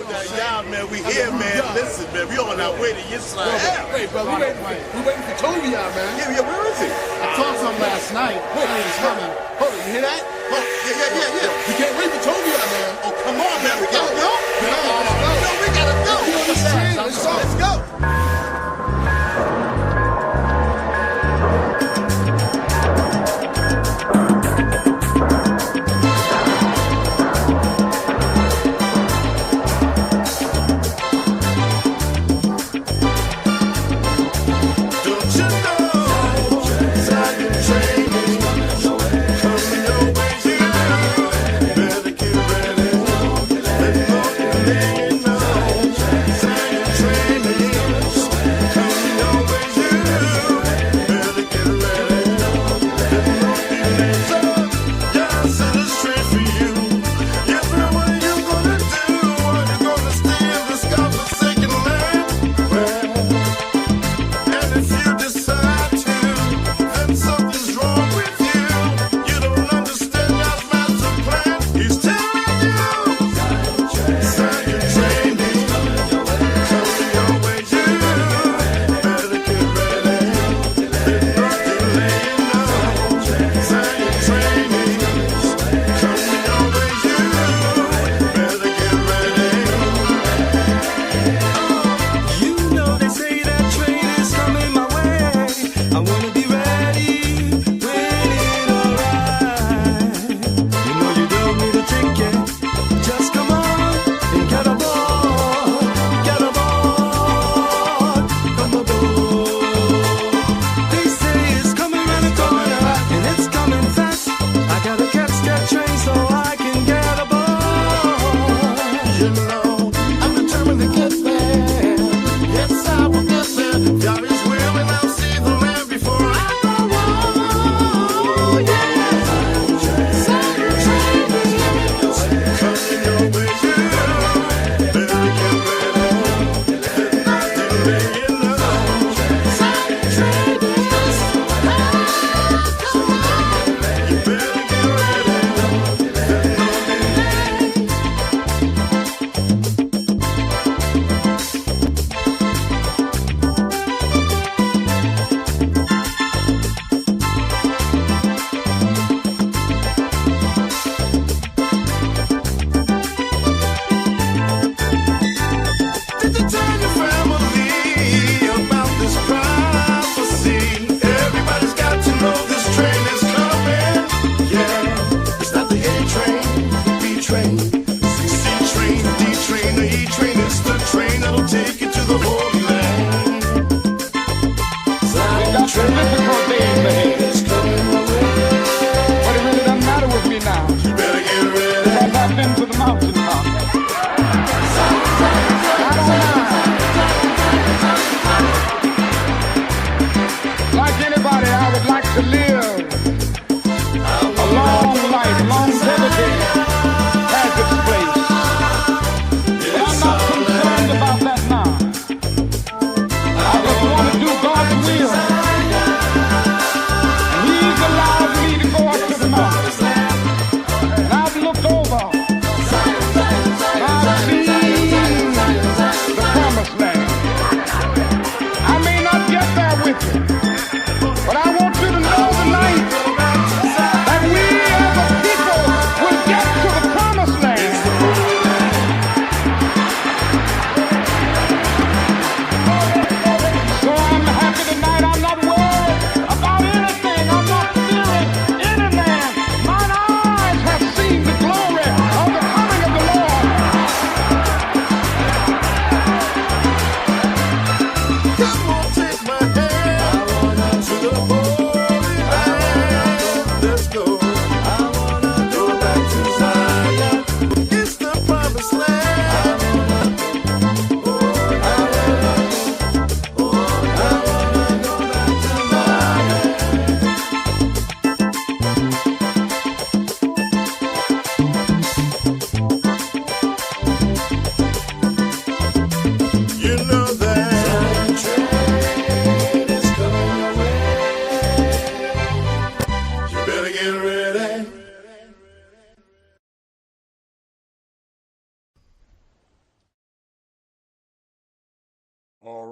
Yeah, man, we here, man. Listen, man, we on our way to your slide. Wait, bro, we waiting for Tobias, man. Yeah, where is he? I talked to him last night. Wait, he's coming. Hold on, you hear that? Oh, yeah. We can't wait for Tobias, man. Oh, come on, man, we gotta go. No, we gotta go. You understand? Let's go.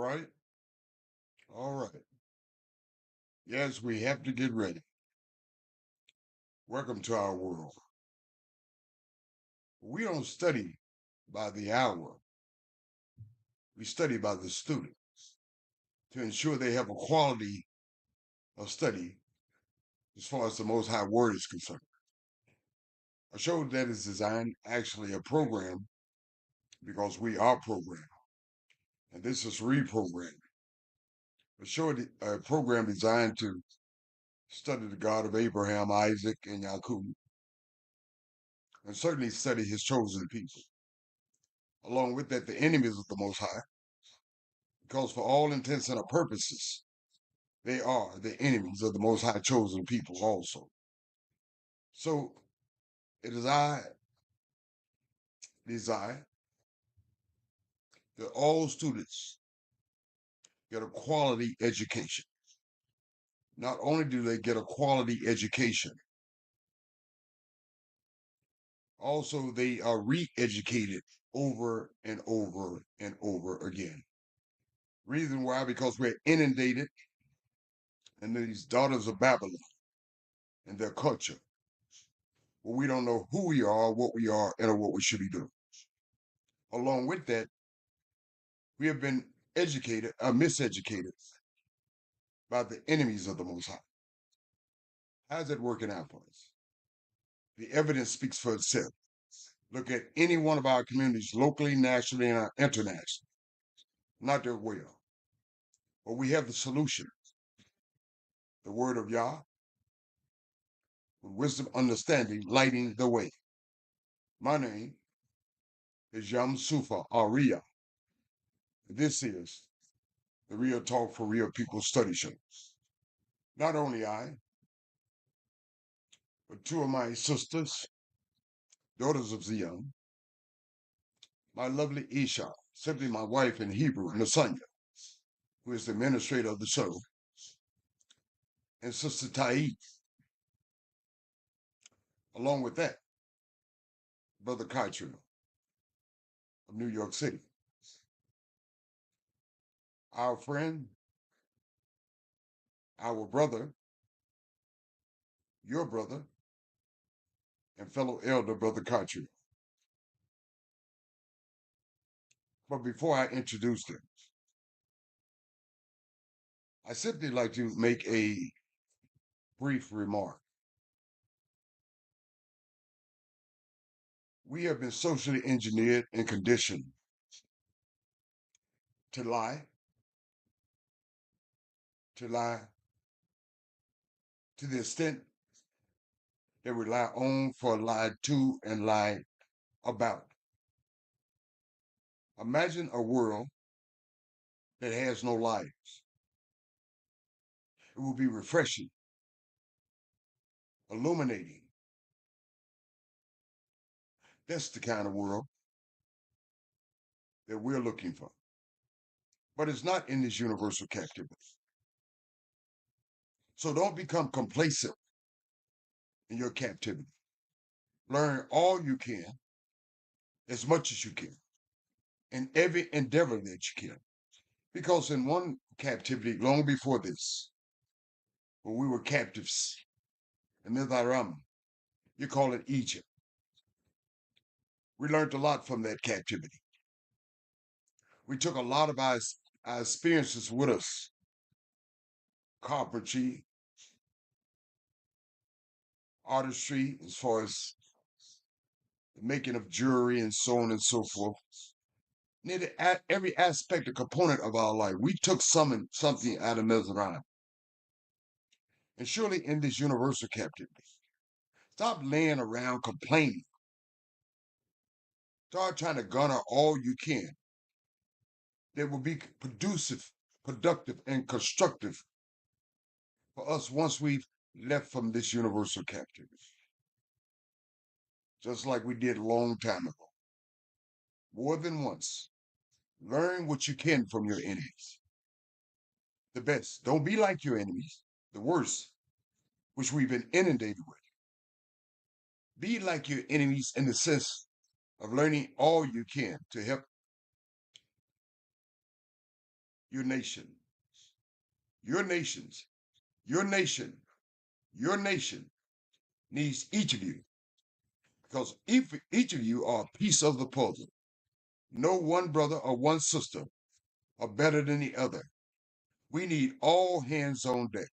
right. All right. Yes, we have to get ready. Welcome to our world. We don't study by the hour. We study by the student to ensure they have a quality of study as far as the Most High Word is concerned. A show that is designed, actually a program, because we are programmed, and this is reprogramming. A program designed to study the God of Abraham, Isaac, and Jacob, and certainly study his chosen people. Along with that, the enemies of the Most High, because for all intents and purposes, they are the enemies of the Most High chosen people also. So it is I desire that all students get a quality education. Not only do they get a quality education, also they are re-educated over and over and over again. Reason why? Because we're inundated in these daughters of Babylon and their culture, where we don't know who we are, what we are, and what we should be doing. Along with that, we have been educated, miseducated by the enemies of the Most High. How's that working out for us? The evidence speaks for itself. Look at any one of our communities, locally, nationally, and internationally. Not their will. But we have the solution. The word of Yah, with wisdom, understanding, lighting the way. My name is Yam Sufa Aria. This is the Real Talk for Real People study show. Not only I, but two of my sisters, daughters of Zion, my lovely Isha, simply my wife in Hebrew, Nasanya, who is the administrator of the show, and Sister Taib. Along with that, Brother Kaitrell of New York City. Our friend, our brother, your brother, and fellow elder, Brother Kaitrell. But before I introduce them, I simply like to make a brief remark. We have been socially engineered and conditioned to lie to the extent that we lie on for lied to and lie about. Imagine a world that has no lies. It will be refreshing, illuminating. That's the kind of world that we're looking for. But it's not in this universal captivity. So don't become complacent in your captivity. Learn all you can, as much as you can, in every endeavor that you can. Because in one captivity, long before this, when we were captives in Mitharam, you call it Egypt. We learned a lot from that captivity. We took a lot of our experiences with us. Carpentry, artistry, as far as the making of jewelry and so on and so forth. Nearly every aspect, a component of our life, we took something out of Mizraim. And surely in this universal captivity, stop laying around complaining. Start trying to garner all you can that will be productive, and constructive for us once we've left from this universal captivity. Just like we did a long time ago. More than once. Learn what you can from your enemies. The best. Don't be like your enemies. The worst, which we've been inundated with. Be like your enemies in the sense of learning all you can to help your nation, your nations, your nation, your nation needs each of you because each of you are a piece of the puzzle. No one brother or one sister are better than the other. We need all hands on deck.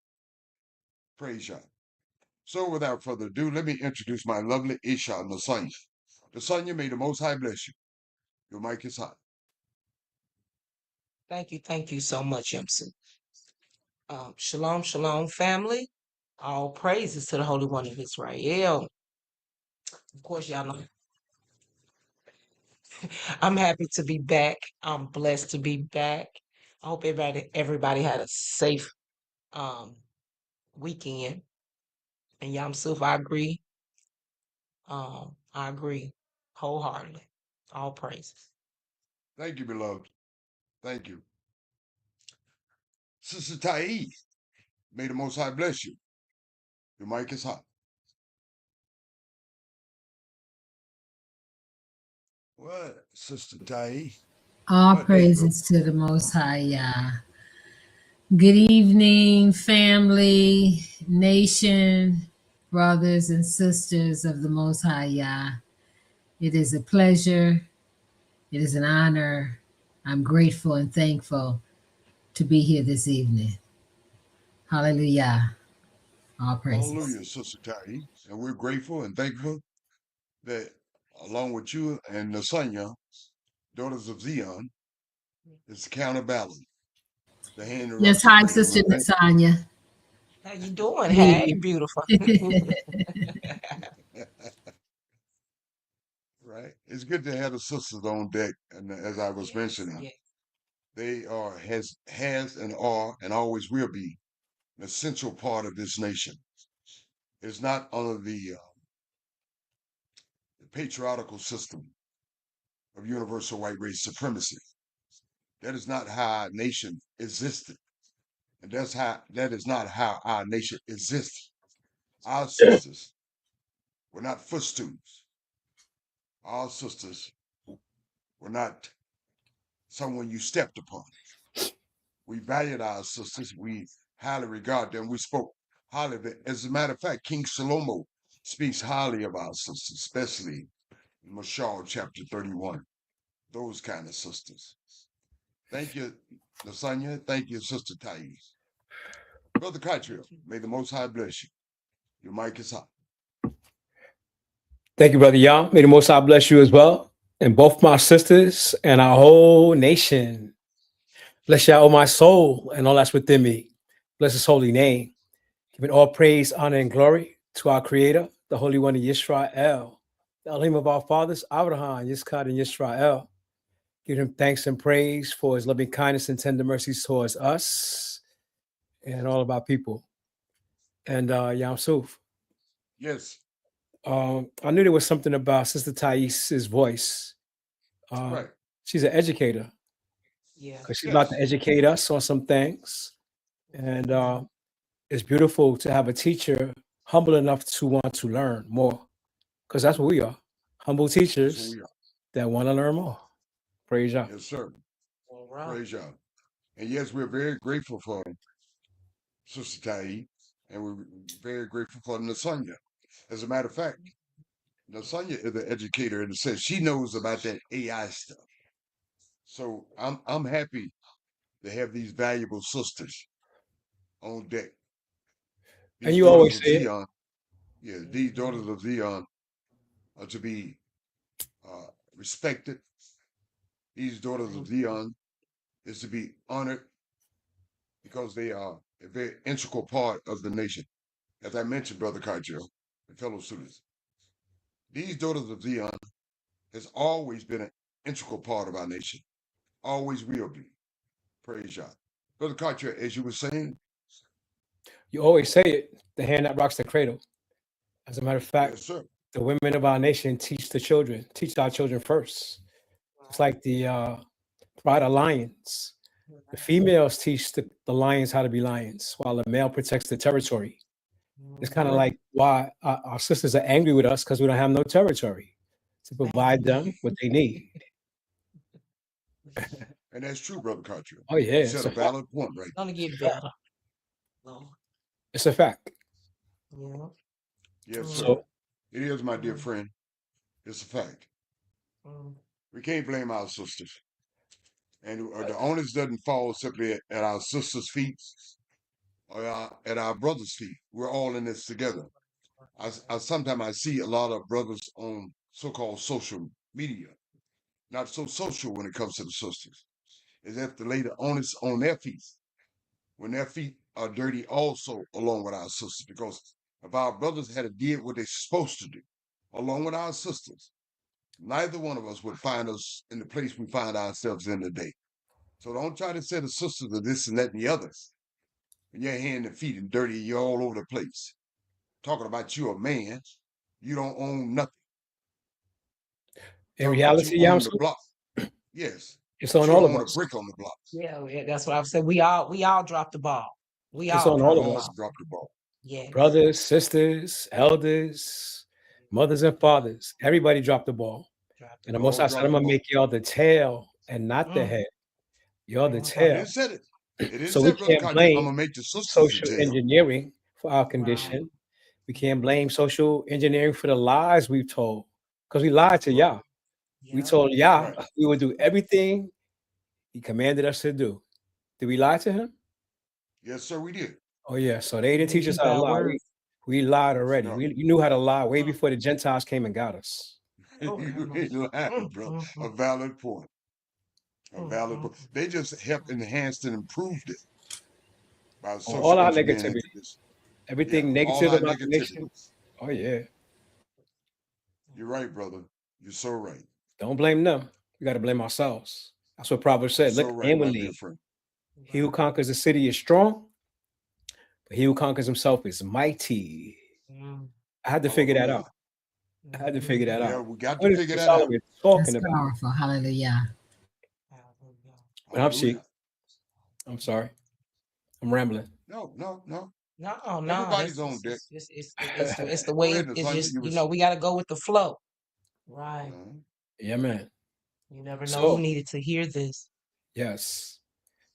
Praise God. So without further ado, let me introduce my lovely Isha Nasanya. Nasanya, may the Most High bless you. Your mic is hot. Thank you so much, Yamsu. Shalom, shalom, family. All praises to the Holy One of Israel. Of course, y'all know I'm happy to be back. I'm blessed to be back. I hope everybody had a safe weekend. And Yamsuf, I agree. I agree wholeheartedly. All praises. Thank you, beloved. Thank you. Sister Tai, may the Most High bless you. Your mic is hot. What, Sister Tai? All What, there you go. praises to the Most High Yah. Good evening, family, nation, brothers and sisters of the Most High Yah. It is a pleasure. It is an honor. I'm grateful and thankful to be here this evening. Hallelujah. All praises. Hallelujah, Sister Tai. And we're grateful and thankful that along with you and Nasanya, daughters of Zion, it's the counterbalance. The hand of Yes, hi, Sister Nasanya. How you doing? Hey, beautiful. Right. It's good to have the sisters on deck. And as I was mentioning, they are, has and are, and always will be an essential part of this nation. It's not under the patriarchal system of universal white race supremacy. That is not how our nation existed. And that is not how our nation exists. Our sisters were not footstools. Our sisters were not someone you stepped upon. We valued our sisters. We highly regard them. We spoke highly of it. As a matter of fact, King Shlomo speaks highly of our sisters, especially in Mashal chapter 31. Those kind of sisters. Thank you, Nasanya. Thank you, Sister Thais. Brother Cottrell, may the Most High bless you. Your mic is hot. Thank you, Brother Yah. May the Most High bless you as well. And both my sisters and our whole nation. Bless Yah, oh my soul, and all that's within me. Bless his holy name. Giving all praise, honor, and glory to our Creator, the Holy One of Yisrael, the Elohim of our fathers, Abraham, Yitzchak, and Yisrael. Give him thanks and praise for his loving kindness and tender mercies towards us and all of our people. And Yam Suf. Yes. I knew there was something about Sister Thais' voice. Right. She's an educator. Yeah. Because she's about to educate us on some things. And it's beautiful to have a teacher humble enough to want to learn more. Because that's what we are. Humble teachers that want to learn more. Praise Yah. Yes, sir. All right. Praise Yah. And yes, we're very grateful for Sister Tai, and we're very grateful for Nasanya. As a matter of fact, Nasanya is an educator in the sense she knows about that AI stuff. So I'm happy to have these valuable sisters on deck. These and you always say Zion, these daughters of Zion are to be respected. These daughters of Zion is to be honored because they are a very integral part of the nation. As I mentioned, Brother Kajil and fellow students, these daughters of Zion has always been an integral part of our nation. Always will be. Praise God. Brother Kajil, as you were saying, you always say it, the hand that rocks the cradle. As a matter of fact, yes, sir. The women of our nation teach our children first. It's like the pride of lions. The females teach the lions how to be lions, while the male protects the territory. It's kind of like why our sisters are angry with us because we don't have no territory to provide them what they need. And that's true, Brother Cartwright. Oh yeah, You it's said a a fact. valid point right It's gonna there. get better. Lord. It's a fact. Yeah. Yes, Mm, sir. So It is, my dear mm, friend. It's a fact. mm. We can't blame our sisters. And the onus doesn't fall simply at our sisters' feet or at our brothers' feet. We're all in this together. I sometimes I see a lot of brothers on so-called social media, not so social when it comes to the sisters, is if to lay the onus on their feet when their feet are dirty also along with our sisters. Because if our brothers had did what they're supposed to do along with our sisters, neither one of us would find us in the place we find ourselves in today. So don't try to say the sisters are this and that and the others. When your hand and feet and dirty, you're all over the place. Talking about you a man, you don't own nothing. in Talking about you reality, own the Yamsu, block. Yes. it's But on you all don't of own a us. brick on the block. Yeah, that's what I've said. We all dropped the ball. We It's all on We all dropped of the all us. ball. dropped the ball. Yes. Brothers, sisters, elders, mothers and fathers. Everybody dropped the ball. Dropped the And the We Most all High said, dropped I'm the gonna ball. make y'all the tail and not the Mm. head. You're the Yeah, It tail. didn't say it. It didn't So we say, Brother can't Carter, I'm blame gonna make the sisters social the tail. engineering for our right. condition. We can't blame social engineering for the lies we've told. Because we lied to Right. Yah. We Yeah. told Yah Right. we would do everything he commanded us to do. Did we lie to him? Yes, sir, we did. Oh yeah. So they didn't We teach us keep how to our lie. word. We lied already. No. We knew how to lie way Mm. before the Gentiles came and got us. Oh, have You mercy. ain't lying, bro. A valid point. A valid point. They just helped enhanced and improved it by On social all our engineering negativity. into this. Yeah, Everything all negative our about the nation. negativity. Oh yeah. You're right, brother. You're so right. Don't blame them. We got to blame ourselves. That's what Proverbs You're said. so Look right, my dear inwardly. friend. He who conquers the city is strong, but he who conquers himself is mighty. Mm. I had to figure that Hallelujah. out. I had to figure that Yeah, out. we got What to is figure King that out. Solomon That's talking about? powerful. Hallelujah. When I'm Sheik, Hallelujah. I'm sorry. I'm rambling. No. No, Everybody's on deck. it's the Go way ahead, it's Nathaniel. just You was we got to go with the flow. Right. Yeah, man. You never know So, who needed to hear this. yes,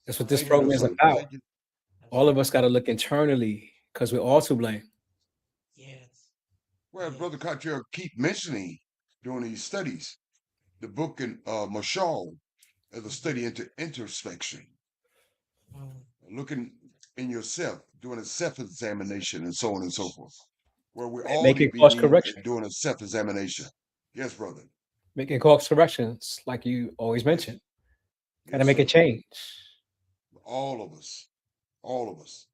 that's what this Thank you, program is Nathaniel. about. Thank you. All of us got to look internally because we're all to blame. Yes. Well, Yes. Brother Cottrell keep mentioning during these studies the book in Mashal as a study into introspection, Mm. looking in yourself, doing a self-examination, and so on and so forth. Where we all Making need to be course meaning correction. at doing a self-examination. Yes, brother. Making course corrections, like you always Yes. mention. Got to Yes, make a sir. change. All of us. All of us.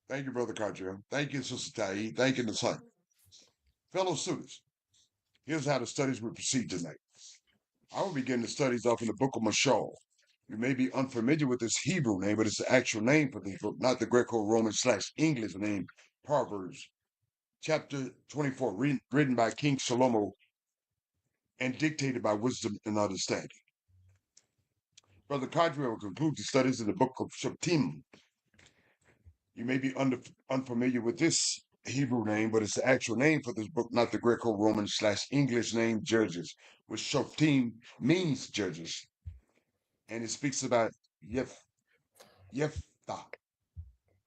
Thank you, Brother Cottrell. Thank you, Sister Tai. Thank you, Nasai. Fellow students, here's how the studies will proceed tonight. I will begin the studies off in the book of Mashal. You may be unfamiliar with this Hebrew name, but it's the actual name for this book, not the Greco-Roman/English name, Proverbs, chapter 24, written by King Shlomo and dictated by wisdom and understanding. Brother Cottrell will conclude the studies in the book of Shoftim. You may be unfamiliar with this Hebrew name, but it's the actual name for this book, not the Greco-Roman/English name, Judges, which Shoftim means judges. And it speaks about Yephthah,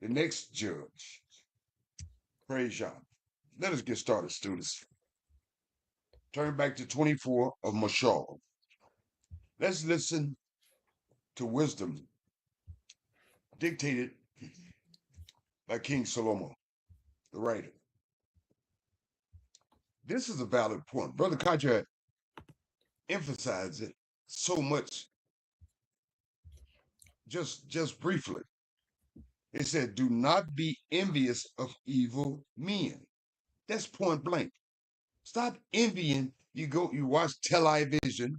the next judge. Praise Yah. Let us get started, students. Turn back to 24 of Mashal. Let's listen to wisdom dictated by King Solomon, the writer. This is a valid point. Brother Kaja emphasized it so much just briefly. It said, do not be envious of evil men. That's point blank. Stop envying. You watch television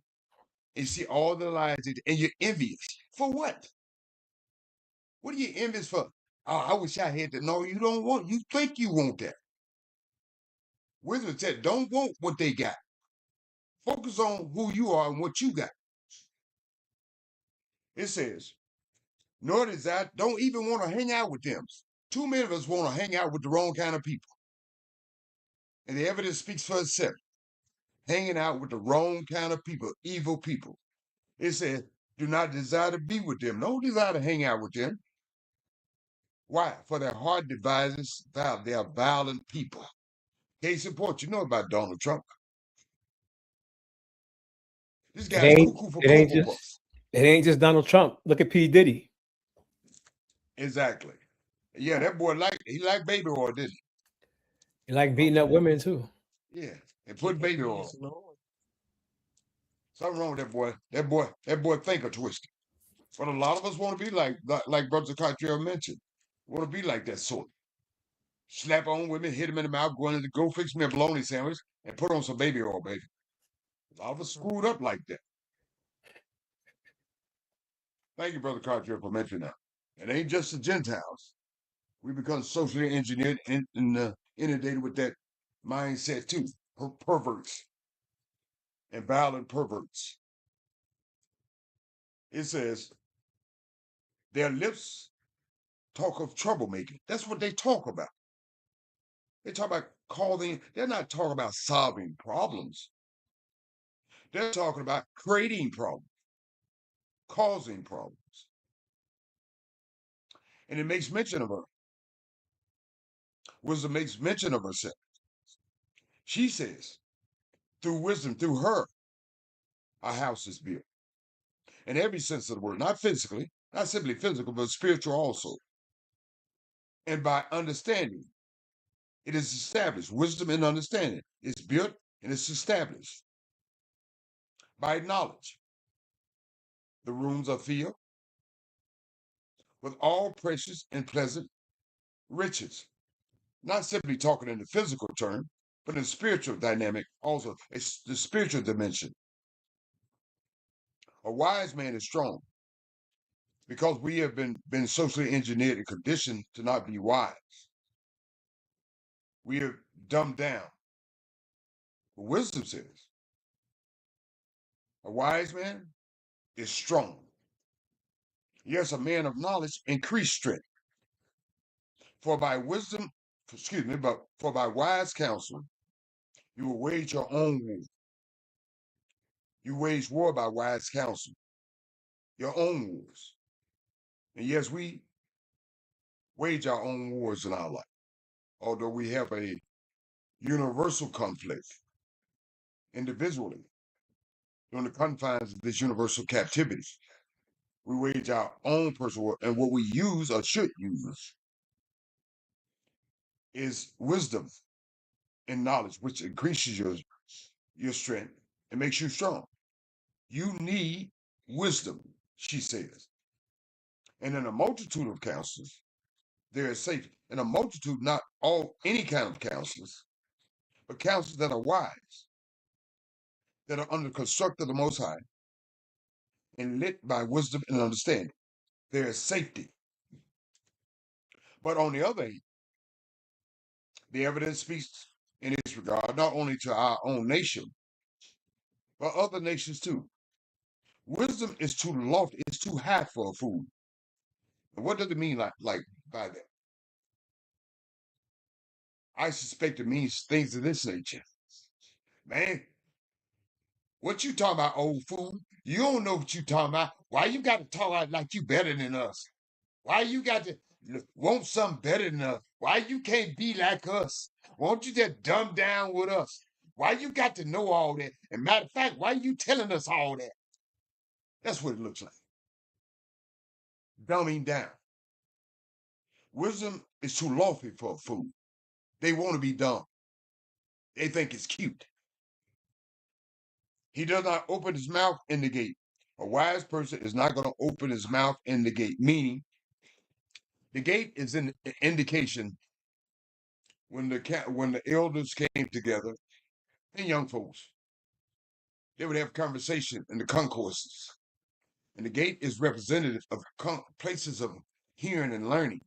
and see all the lies and you're envious. For what? What are you envious for? Oh, I wish I had that. No, you don't want. You think you want that. Wisdom said, don't want what they got. Focus on who you are and what you got. It says, nor does that, don't even want to hang out with them. Too many of us want to hang out with the wrong kind of people. And the evidence speaks for itself. Hanging out with the wrong kind of people, evil people. It says, do not desire to be with them. No desire to hang out with them. Why? For their heart devises violence. They are violent people. Case in point, you know about Donald Trump. This It guy's ain't cuckoo for it ain't Cocoa just Puffs. it ain't just Donald Trump. Look at P. Diddy. Exactly. Yeah, that boy he liked baby oil, didn't he? He like beating up Okay. women too. Yeah. And Keep put it baby oil. praise the Lord. Something wrong with that boy. That boy thinker twisted. But a lot of us want to be like Brother Cottrell mentioned. Want to be like that sort. Slap on women, hit him in the mouth, go fix me a bologna sandwich, and put on some baby oil, baby. A lot of us screwed up like that. Thank you, Brother Cottrell, for mentioning that. It ain't just the Gentiles. We become socially engineered and inundated with that mindset too. Perverts and violent perverts. It says, their lips talk of troublemaking. That's what they talk about. They talk about they're not talking about solving problems. They're talking about creating problems, causing problems. And it makes mention of her. Wisdom makes mention of herself. She says, through wisdom, through her, our house is built. In every sense of the word, not physically, not simply physical, but spiritual also. And by understanding, it is established. Wisdom and understanding is built and it's established. By knowledge, the rooms are filled with all precious and pleasant riches. Not simply talking in the physical term, but in the spiritual dynamic also. It's the spiritual dimension. A wise man is strong because we have been socially engineered and conditioned to not be wise. We are dumbed down. But wisdom says a wise man is strong. Yes, a man of knowledge increased strength. For by wisdom, but for by wise counsel, you will wage your own war. You wage war by wise counsel, your own wars. And yes, we wage our own wars in our life, although we have a universal conflict individually during the confines of this universal captivity. We wage our own personal war, and what we use or should use is wisdom and knowledge, which increases your strength and makes you strong. You need wisdom, she says. And in a multitude of counselors, there is safety. In a multitude, not all any kind of counselors, but counselors that are wise, that are under the construct of the Most High, and lit by wisdom and understanding. There is safety. But on the other hand, the evidence speaks in this regard, not only to our own nation, but other nations too. Wisdom is too lofty, it's too high for a fool. And what does it mean like by that? I suspect it means things of this nature. Man, what you talking about, old fool? You don't know what you talking about. Why you got to talk out like you better than us? Why you got to want something better than us? Why you can't be like us? Won't you just dumb down with us? Why you got to know all that? And matter of fact, why you telling us all that? That's what it looks like. Dumbing down. Wisdom is too lofty for a fool. They want to be dumb. They think it's cute. He does not open his mouth in the gate. A wise person is not going to open his mouth in the gate, meaning the gate is an indication when the elders came together and young folks, they would have conversation in the concourses. And the gate is representative of places of hearing and learning.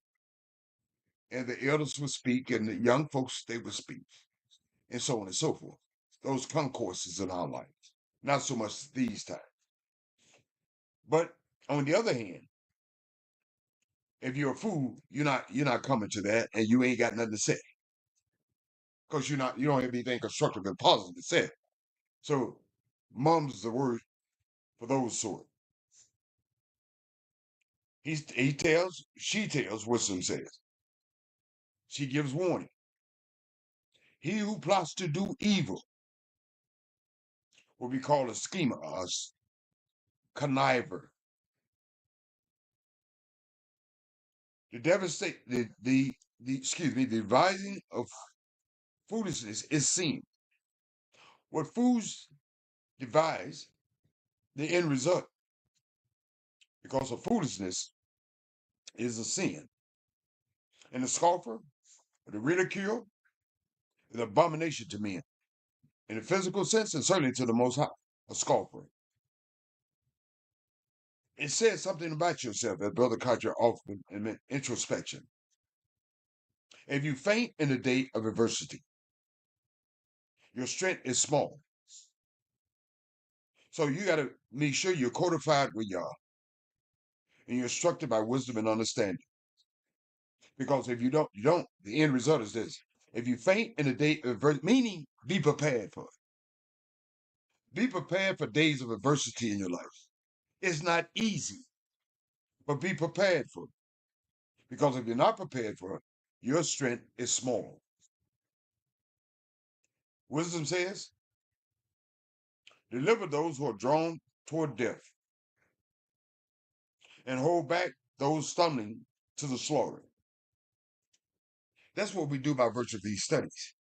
And the elders would speak and the young folks, they would speak. And so on and so forth. Those concourses in our lives. Not so much these times. But on the other hand, if you're a fool, you're not coming to that and you ain't got nothing to say. Because you don't have anything constructive and positive to say. So mum's the word for those sort. She tells, wisdom says. She gives warning. He who plots to do evil will be called a schemer, a conniver. The devising of foolishness is sin. What fools devise, the end result, because of foolishness, is a sin. And the scoffer, the ridicule, is an abomination to men. In the physical sense, and certainly to the Most High, a scoffer. It says something about yourself, as Brother Katra often in introspection. If you faint in the day of adversity, your strength is small. So you got to make sure you're codified with Yah, and you're instructed by wisdom and understanding. Because if you don't, the end result is this. If you faint in the day of adversity, meaning be prepared for it. Be prepared for days of adversity in your life. It's not easy, but be prepared for it. Because if you're not prepared for it, your strength is small. Wisdom says, deliver those who are drawn toward death, and hold back those stumbling to the slaughter. That's what we do by virtue of these studies.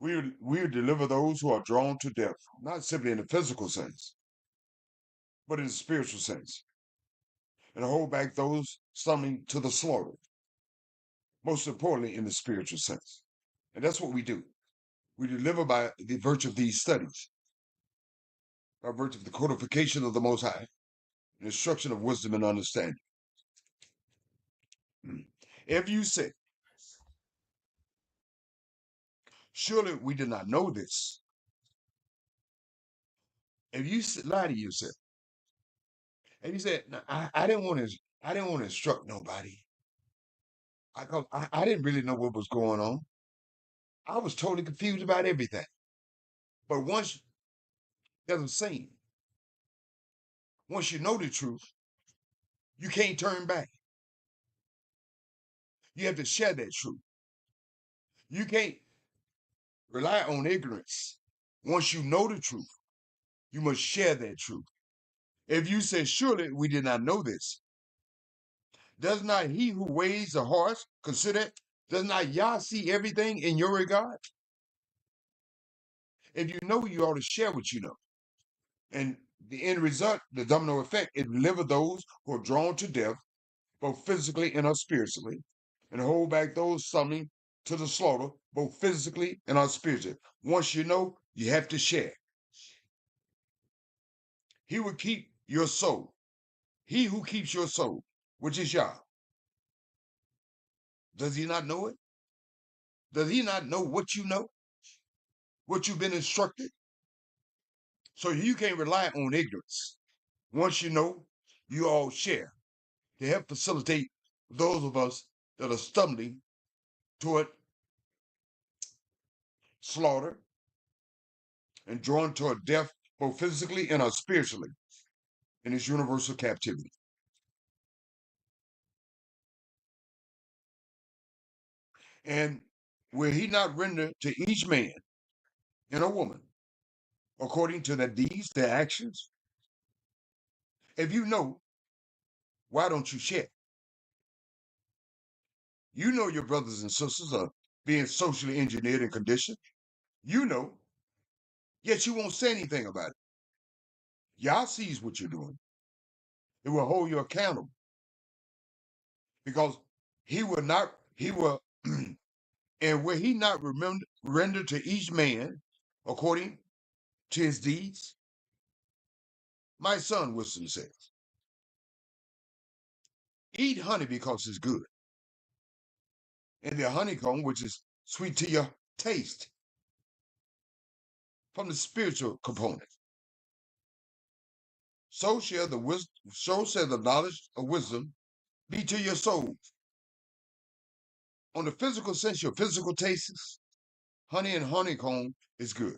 We deliver those who are drawn to death, not simply in the physical sense, but in the spiritual sense, and hold back those stumbling to the slaughter, most importantly in the spiritual sense. And that's what we do. We deliver by the virtue of these studies, by virtue of the codification of the Most High, and instruction of wisdom and understanding. If you say, surely we did not know this. If you lie to yourself, and you said, no, I didn't want to instruct nobody. I didn't really know what was going on. I was totally confused about everything. But once, as I'm saying, once you know the truth, you can't turn back. You have to share that truth. You can't rely on ignorance. Once you know the truth, you must share that truth. If you say, surely we did not know this, does not he who weighs the hearts consider it? Does not Yah see everything in your regard? If you know, you ought to share what you know. And the end result, the domino effect, it deliver those who are drawn to death, both physically and spiritually, and hold back those stumbling to the slaughter, both physically and spiritually. Once you know, you have to share. He will keep your soul. He who keeps your soul, which is Yah. Does he not know it? Does he not know what you know? What you've been instructed? So you can't rely on ignorance. Once you know, you all share to help facilitate those of us that are stumbling toward slaughter and drawn toward death, both physically and spiritually, in this universal captivity. And will he not render to each man and a woman according to their deeds, their actions? If you know, why don't you share? You know your brothers and sisters are being socially engineered and conditioned. You know, yet you won't say anything about it. Yah sees what you're doing. It will hold you accountable. Because he will, and will he not render to each man according to his deeds? My son, wisdom says, eat honey because it's good, and the honeycomb, which is sweet to your taste, from the spiritual component. So shall the knowledge of wisdom be to your soul. On the physical sense, your physical tastes, honey and honeycomb is good.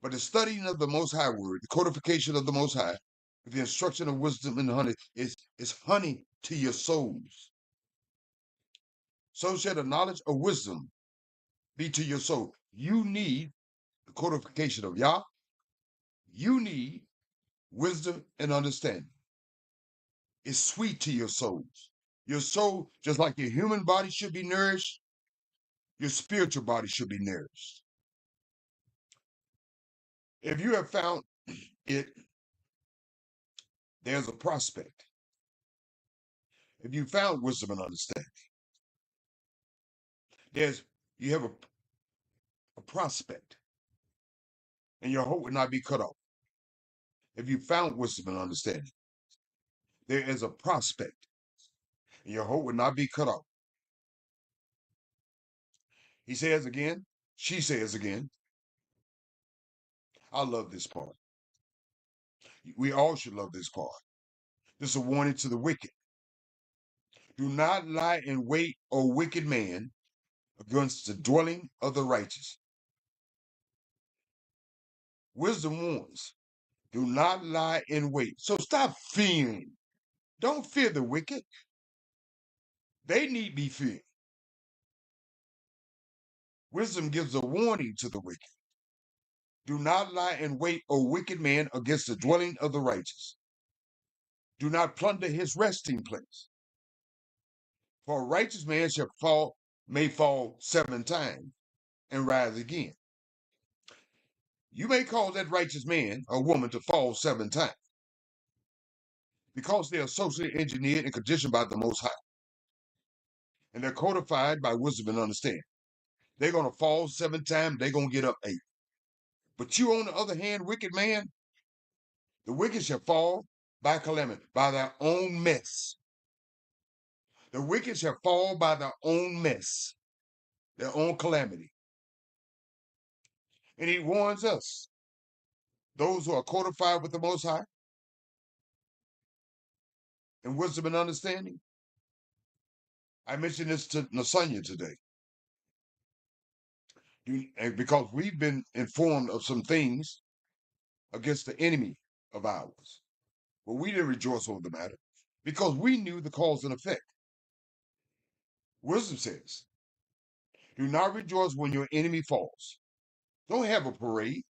But the studying of the Most High Word, the codification of the Most High, the instruction of wisdom and honey is honey to your souls. So shall the knowledge of wisdom be to your soul. You need the codification of Yah. You need wisdom and understanding. It's sweet to your souls. Your soul, just like your human body should be nourished, your spiritual body should be nourished. If you have found it, there's a prospect. If you found wisdom and understanding, you have a prospect, and your hope will not be cut off. If you found wisdom and understanding, there is a prospect, and your hope will not be cut off. He says again, she says again, I love this part. We all should love this part. This is a warning to the wicked. Do not lie in wait, O wicked man, against the dwelling of the righteous. Wisdom warns, do not lie in wait. So stop fearing. Don't fear the wicked. They need be feared. Wisdom gives a warning to the wicked. Do not lie in wait, O wicked man, against the dwelling of the righteous. Do not plunder his resting place. For a righteous man may fall 7 times and rise again. You may cause that righteous man or woman to fall 7 times because they are socially engineered and conditioned by the Most High. And they're codified by wisdom and understanding. They're going to fall 7 times, they're going to get up 8. But you, on the other hand, wicked man, the wicked shall fall by calamity, by their own mess. The wicked shall fall by their own mess, their own calamity. And he warns us, those who are codified with the Most High, and wisdom and understanding. I mentioned this to Nasanya today. Because we've been informed of some things against the enemy of ours. But we didn't rejoice over the matter because we knew the cause and effect. Wisdom says, do not rejoice when your enemy falls. Don't have a parade.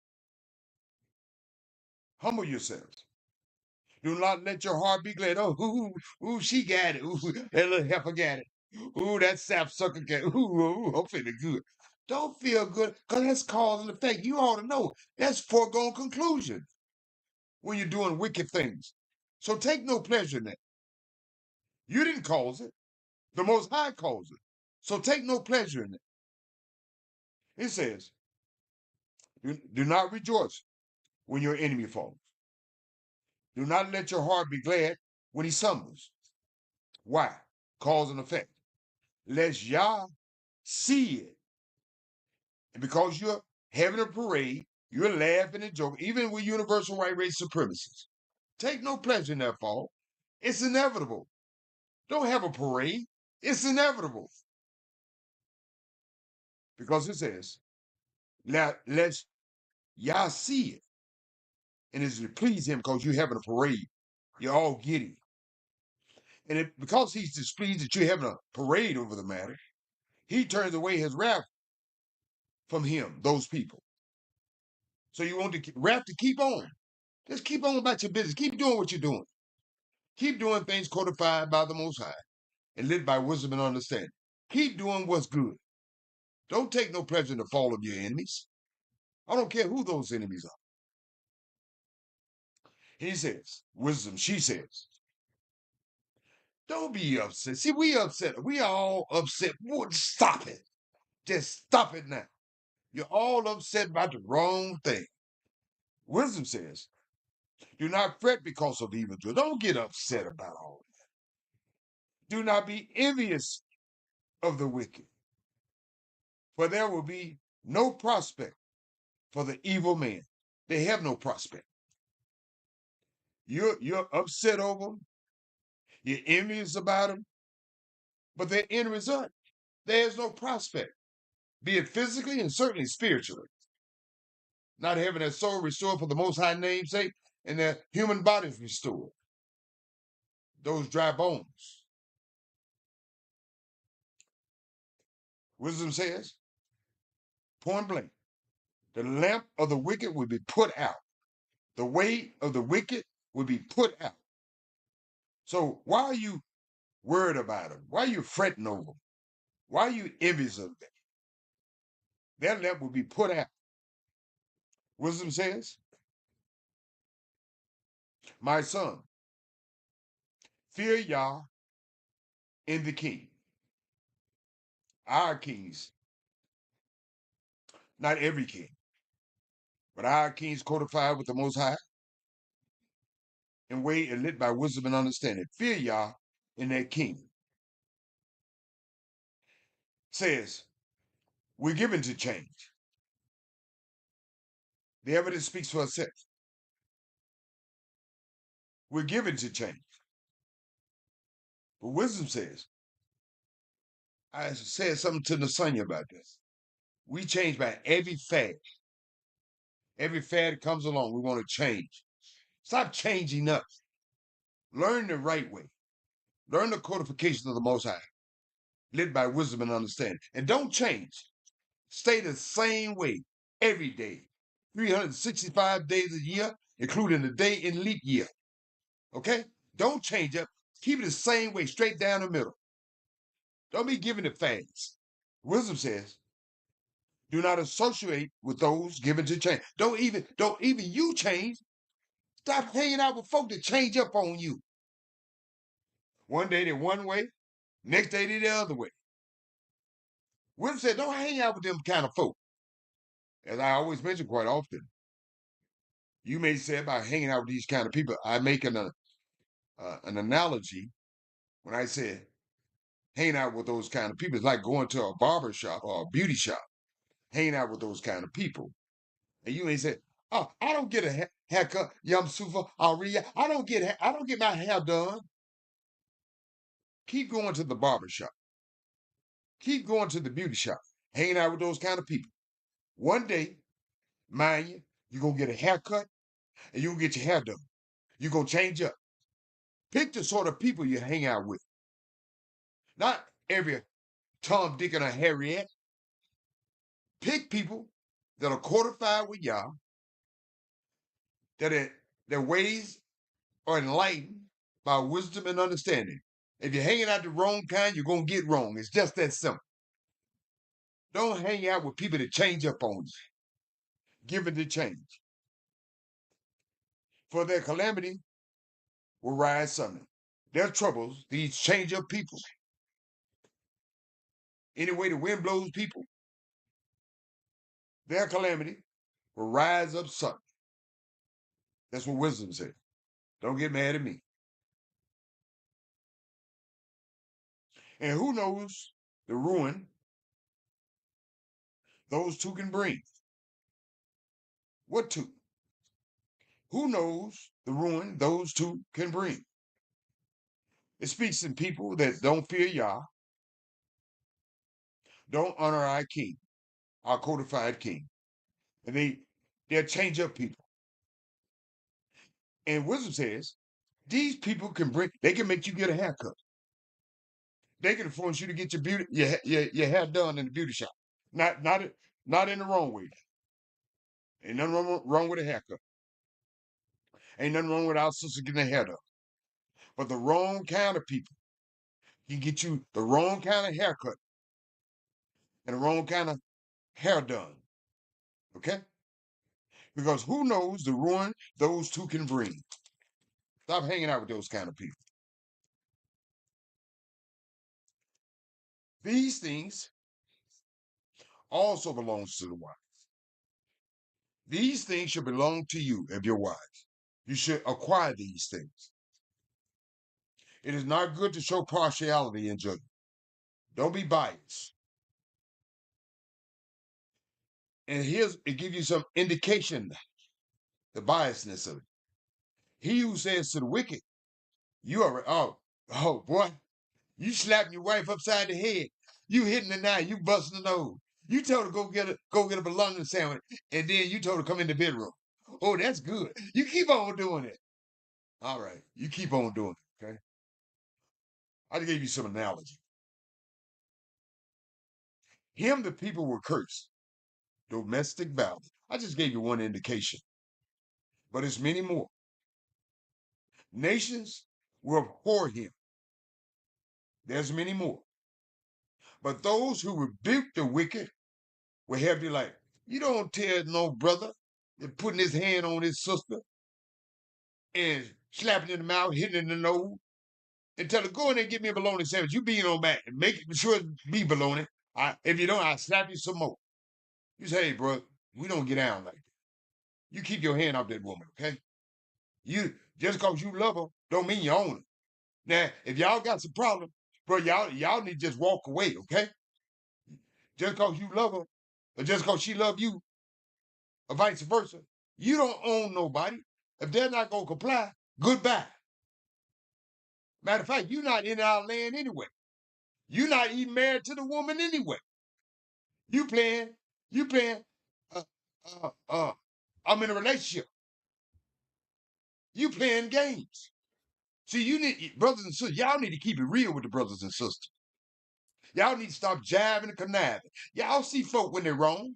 Humble yourselves. Do not let your heart be glad. Oh, ooh, she got it. Ooh, that little heifer got it. Ooh, that sapsucker got it. Ooh, I'm feeling good. Don't feel good because that's cause and effect. You ought to know that's foregone conclusion when you're doing wicked things. So take no pleasure in that. You didn't cause it. The Most High caused it. So take no pleasure in it. It says, do not rejoice when your enemy falls. Do not let your heart be glad when he stumbles. Why? Cause and effect. Lest Yah see it. And because you're having a parade, you're laughing and joking, even with universal white race supremacists. Take no pleasure in that fall. It's inevitable. Don't have a parade. It's inevitable. Because it says, lest Yah see it. And it's to please him because you're having a parade. You're all giddy. And because he's displeased that you're having a parade over the matter, he turns away his wrath from him, those people. So you want the wrath to keep on. Just keep on about your business. Keep doing what you're doing. Keep doing things codified by the Most High and led by wisdom and understanding. Keep doing what's good. Don't take no pleasure in the fall of your enemies. I don't care who those enemies are. He says, wisdom, she says, don't be upset. See, we upset. We all upset. Stop it. Just stop it now. You're all upset about the wrong thing. Wisdom says, do not fret because of evildoers. Don't get upset about all that. Do not be envious of the wicked, for there will be no prospect for the evil man. They have no prospect. You're upset over them. You're envious about them. But their end result, there's no prospect, be it physically and certainly spiritually. not having their soul restored for the Most High name's sake, and their human bodies restored. Those dry bones. Wisdom says, point blank, the lamp of the wicked will be put out. The way of the wicked will be put out. So why are you worried about them? Why are you fretting over them? Why are you envious of them? Their lamp will be put out. Wisdom says, my son, fear Yah in the king. Our kings, not every king, but our kings codified with the Most High and way and lit by wisdom and understanding. Fear Yah in that king. Says, we're given to change. The evidence speaks for itself. We're given to change. But wisdom says, I said something to Nasanya about this. We change by every fad. Every fad that comes along, we want to change. Stop changing up. Learn the right way. Learn the codification of the Most High, lit by wisdom and understanding. And don't change. Stay the same way every day. 365 days a year, including the day in leap year. Okay? Don't change up. Keep it the same way, straight down the middle. Don't be giving it fads. Wisdom says, do not associate with those given to change. Don't even you change. Stop hanging out with folk that change up on you. One day they're one way, next day they're the other way. Wisdom said, don't hang out with them kind of folk. As I always mention quite often, you may say about hanging out with these kind of people, I make an analogy when I say hanging out with those kind of people. It's like going to a barber shop or a beauty shop, hanging out with those kind of people. And you may say, oh, I don't get a haircut, Yom Sufa, Aria. I don't get my hair done. Keep going to the barber shop. Keep going to the beauty shop, hanging out with those kind of people. One day, mind you, you're going to get a haircut and you're going to get your hair done. You're going to change up. Pick the sort of people you hang out with. Not every Tom, Dick, and a Harriet. Pick people that are codified with Yah, that their ways are enlightened by wisdom and understanding. If you're hanging out the wrong kind, you're going to get wrong. It's just that simple. Don't hang out with people that change up on you. Give it the change. For their calamity will rise suddenly. Their troubles, these change up people. Any way the wind blows people, their calamity will rise up suddenly. That's what wisdom says. Don't get mad at me. And who knows the ruin those two can bring? What two? Who knows the ruin those two can bring? It speaks in people that don't fear Yah, don't honor our king, our codified king. And they'll change up people. And wisdom says, these people they can make you get a haircut. They can force you to get your hair done in the beauty shop. Not in the wrong way. Ain't nothing wrong with a haircut. Ain't nothing wrong with our sister getting a hair done. But the wrong kind of people can get you the wrong kind of haircut and the wrong kind of hair done. Okay? Because who knows the ruin those two can bring? Stop hanging out with those kind of people. These things also belongs to the wise. These things should belong to you if you're wise. You should acquire these things. It is not good to show partiality in judgment. Don't be biased. And it gives you some indication, the biasness of it. He who says to the wicked, you are, oh boy, you slapping your wife upside the head. You hitting the knife, you busting the nose. You told her go get a bologna sandwich, and then you told her come in the bedroom. Oh, that's good. You keep on doing it. All right, you keep on doing it. Okay. I gave you some analogy. Him, the people were cursed. Domestic violence. I just gave you one indication, but it's many more. Nations will abhor him. There's many more. But those who rebuke the wicked will have you like, you don't tell no brother that putting his hand on his sister and slapping in the mouth, hitting in the nose, and tell her, go in there and get me a bologna sandwich. You being on back and make sure it be bologna. If you don't, I'll slap you some more. You say, hey, bro, we don't get down like that. You keep your hand off that woman, okay? You just because you love her don't mean you own her. Now, if y'all got some problem, bro, y'all need to just walk away, okay? Just because you love her, or just because she love you, or vice versa, you don't own nobody. If they're not gonna comply, goodbye. Matter of fact, you're not in our land anyway. You're not even married to the woman anyway. You playing, uh, I'm in a relationship. You playing games. See, you need, brothers and sisters, y'all need to keep it real with the brothers and sisters. Y'all need to stop jiving and conniving. Y'all see folk when they're wrong,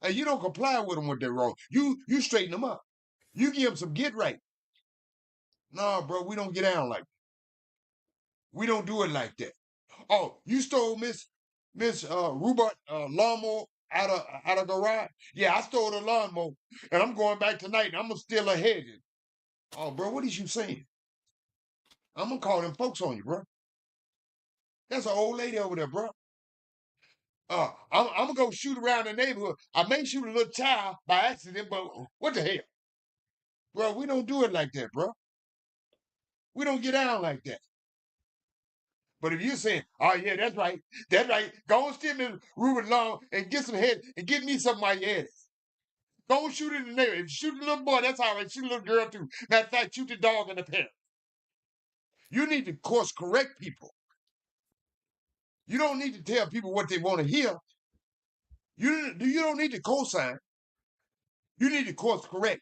and you don't comply with them when they're wrong. You straighten them up. You give them some get right. No, bro, we don't get down like that. We don't do it like that. Oh, you stole Miss Rubert lawnmower out of garage? Yeah, I stole the lawnmower, and I'm going back tonight, and I'm gonna steal her head. Oh, bro, what is you saying? I'm gonna call them folks on you, bro. That's an old lady over there, bro. I'm gonna go shoot around the neighborhood. I may shoot a little child by accident, but what the hell? Bro, we don't do it like that, bro. We don't get down like that. But if you're saying, oh yeah, that's right, go and steal me Ruben Long and get some head and get me some of my head. Go and shoot it in the neighborhood. If you shoot a little boy, that's all right. Shoot a little girl too. Matter of fact, shoot the dog and the parent. You need to course correct people. You don't need to tell people what they want to hear. You don't need to co-sign. You need to course correct.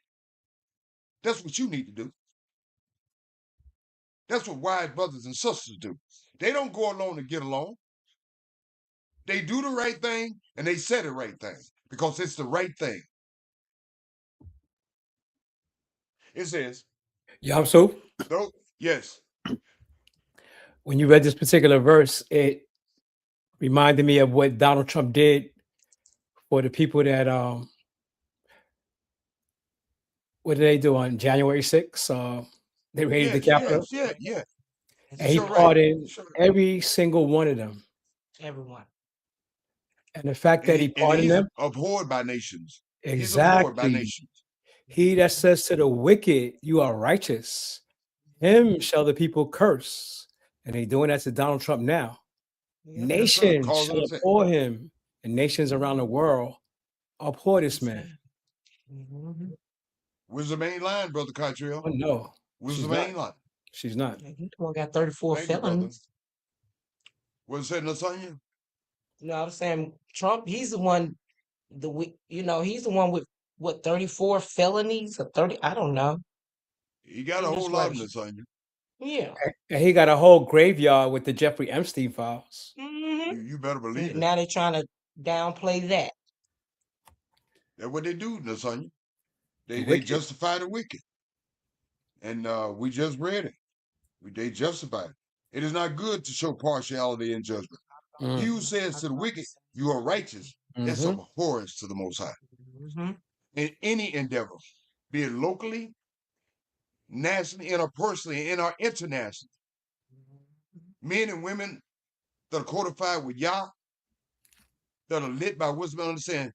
That's what you need to do. That's what wise brothers and sisters do. They don't go along to get along. They do the right thing and they say the right thing because it's the right thing. It says, Yamsu, no, yes, when you read this particular verse, it reminded me of what Donald Trump did for the people that what did they do on January 6th? They raided the Capitol. yeah. And he Sure right. pardoned Sure. every single one of them. Everyone. And the fact that he pardoned he's them, abhorred by nations. He's abhorred by exactly. nations. He that says to the wicked, you are righteous, him shall the people curse. And they doing that to Donald Trump now. Yep. Nations Cause shall them to- abhor him, and nations around the world abhor this man. Mhm. Where's the main line, Brother Oh, Cottrell? no, Where's she's the main line? she's not. Yeah, he the one got 34 Thank you, brother. felonies. What's that, Lasagna? You know what I'm saying? Trump, he's the one, he's the one with what, 34 felonies or 30, I don't know. He got a Goodness whole lot of gracious. Lasagna. Yeah. And he got a whole graveyard with the Jeffrey Epstein files. Mm-hmm. You better believe it. Now they're trying to downplay that. That's what they do, Lasagna. They Wicked. justify the wicked. And we just read it. They justify it. It is not good to show partiality in judgment. Mm. He who says to the wicked, you are righteous, that's Mhm. abhorrence to the Most High. Mm-hmm. In any endeavor, be it locally, nationally, interpersonally, and or internationally. Men and women that are codified with Yah, that are lit by wisdom and understanding,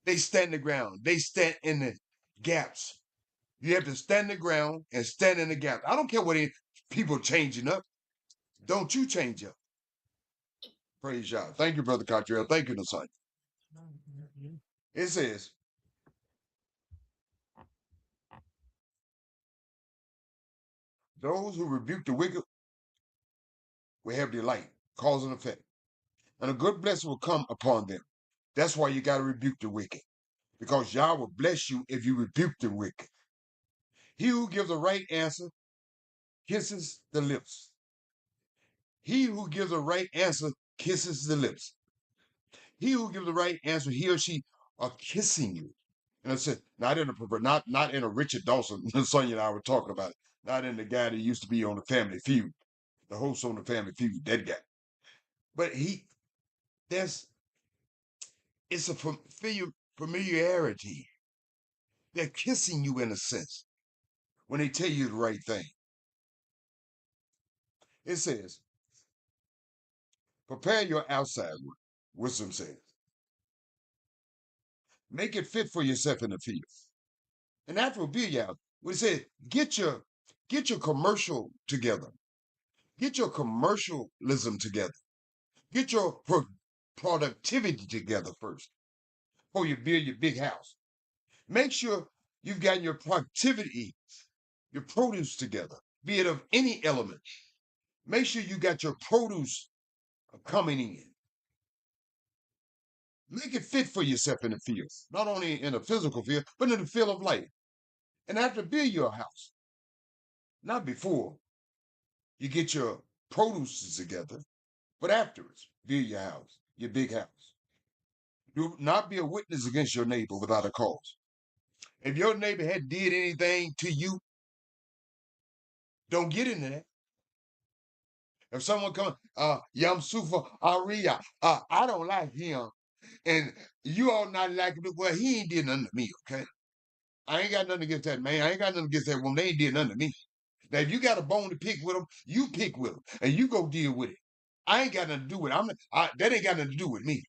they stand the ground. They stand in the gaps. You have to stand the ground and stand in the gap. I don't care what people changing up. Don't you change up. Praise Yah. Thank you, Brother Cottrell. Thank you, Nasai. It says, those who rebuke the wicked will have delight, cause and effect. And a good blessing will come upon them. That's why you got to rebuke the wicked, because Yah will bless you if you rebuke the wicked. He who gives a right answer kisses the lips. He who gives a right answer kisses the lips. He who gives the right answer, he or she are kissing you. And I said, not in a not in a Richard Dawson, Sonya and I were talking about it. Not in the guy that used to be on the Family Feud, the host on the Family Feud, that guy. But it's a familiarity. They're kissing you in a sense when they tell you the right thing. It says, prepare your outside work, wisdom says. Make it fit for yourself in the field. And after a beer, y'all, we said, get your commercial together. Get your commercialism together. Get your productivity together first before you build your big house. Make sure you've gotten your productivity, your produce together, be it of any element. Make sure you got your produce coming in. Make it fit for yourself in the field, not only in the physical field, but in the field of life. And after build your house, not before you get your produce together, but afterwards, build your house, your big house. Do not be a witness against your neighbor without a cause. If your neighbor had did anything to you, don't get into that. If someone comes, Yam Sufa Aria, I don't like him, and you all not like him, well, he ain't did nothing to me, okay? I ain't got nothing against that man. I ain't got nothing against that woman. They ain't did nothing to me. Now, if you got a bone to pick with them, you pick with them, and you go deal with it. I ain't got nothing to do with it. That ain't got nothing to do with me.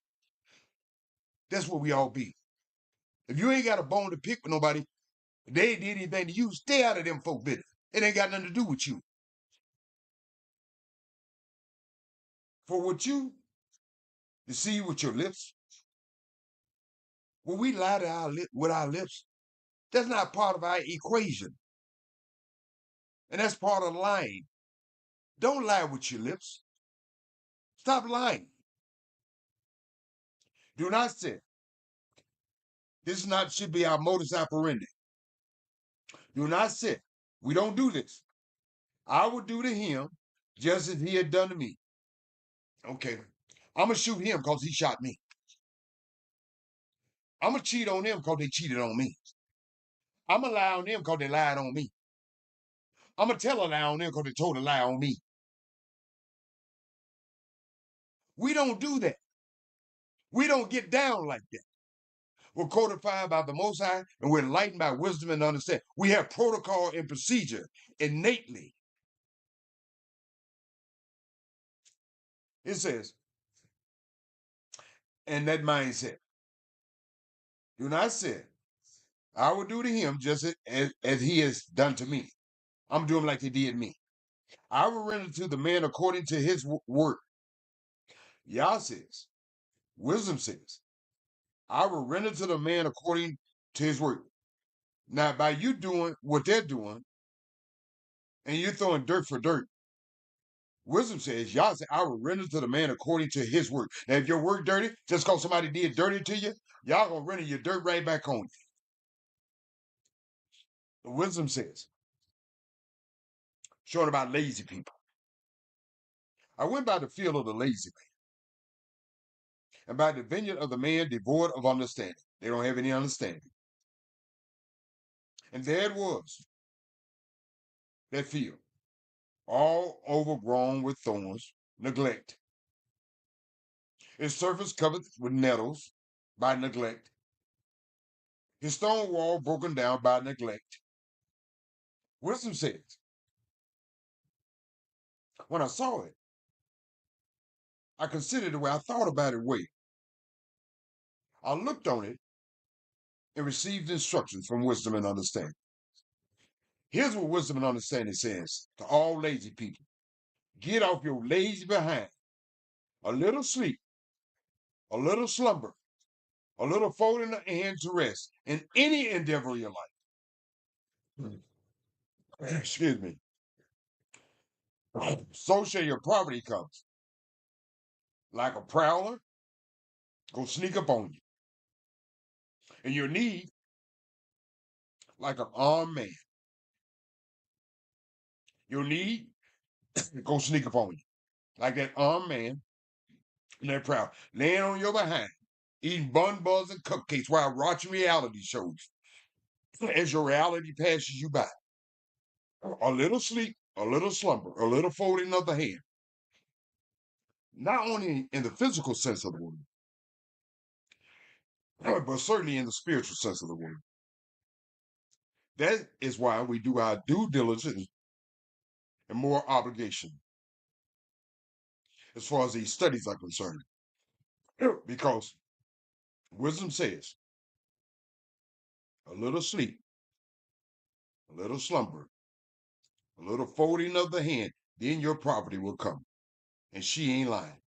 That's what we all be. If you ain't got a bone to pick with nobody, they ain't did anything to you, stay out of them folk business. It ain't got nothing to do with you. For what you see with your lips, when we lie to with our lips, that's not part of our equation. And that's part of lying. Don't lie with your lips. Stop lying. Do not sin. This should be our modus operandi. Do not sin. We don't do this. I would do to him just as he had done to me. Okay. I'm going to shoot him because he shot me. I'm going to cheat on them because they cheated on me. I'm going to lie on them because they lied on me. I'm going to tell a lie on them because they told a lie on me. We don't do that. We don't get down like that. We're codified by the Most High, and we're enlightened by wisdom and understanding. We have protocol and procedure innately. It says, and that mindset, do not sin. I will do to him just as he has done to me. I'm doing like he did me. I will render to the man according to his work. Yah says, wisdom says, I will render to the man according to his work. Now, by you doing what they're doing, and you're throwing dirt for dirt, wisdom says, Yah said, I will render to the man according to his work. Now, if your work dirty, just because somebody did dirty to you, y'all gonna render your dirt right back on you. The wisdom says, showing about lazy people. I went by the field of the lazy man, and by the vineyard of the man devoid of understanding. They don't have any understanding. And there it was, that field, all overgrown with thorns, neglect. Its surface covered with nettles by neglect. His stone wall broken down by neglect. Wisdom says, when I saw it, I considered the way I thought about it way. I looked on it and received instructions from wisdom and understanding. Here's what wisdom and understanding says to all lazy people. Get off your lazy behind. A little sleep, a little slumber, a little folding the hand to rest in any endeavor of your life. Excuse me. So shall your poverty come. Like a prowler, Go sneak up on you. And you'll need like an armed man. You'll need go sneak up on you. Like that armed man and they're proud. Laying on your behind, eating bun buns and cupcakes while watching reality shows. As your reality passes you by. A little sleep, a little slumber, a little folding of the hand. Not only in the physical sense of the word, but certainly in the spiritual sense of the word. That is why we do our due diligence and more obligation as far as these studies are concerned. Because wisdom says, a little sleep, a little slumber, a little folding of the hand, then your property will come. And she ain't lying.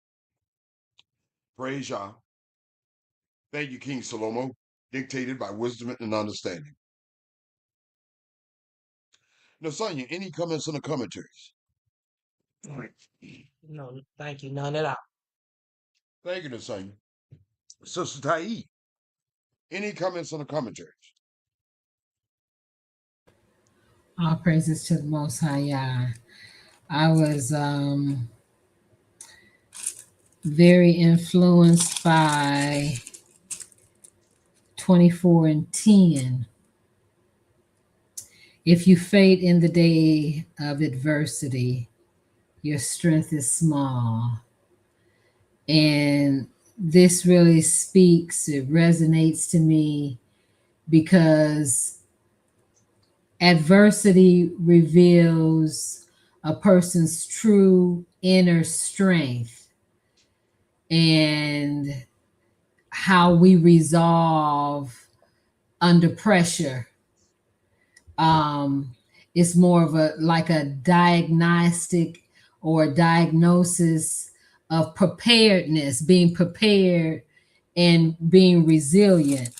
Praise Yah. Thank you, King Salomo, dictated by wisdom and understanding. Now, Sonia, any comments on the commentaries? No, thank you. None at all. Thank you, Sonia. Sister Tai, any comments on the commentaries? All praises to the Most High Yah. I was very influenced by 24:10. If you faint in the day of adversity, your strength is small. And this really speaks, it resonates to me because adversity reveals a person's true inner strength and how we resolve under pressure. It's more of a diagnostic or diagnosis of preparedness, being prepared and being resilient.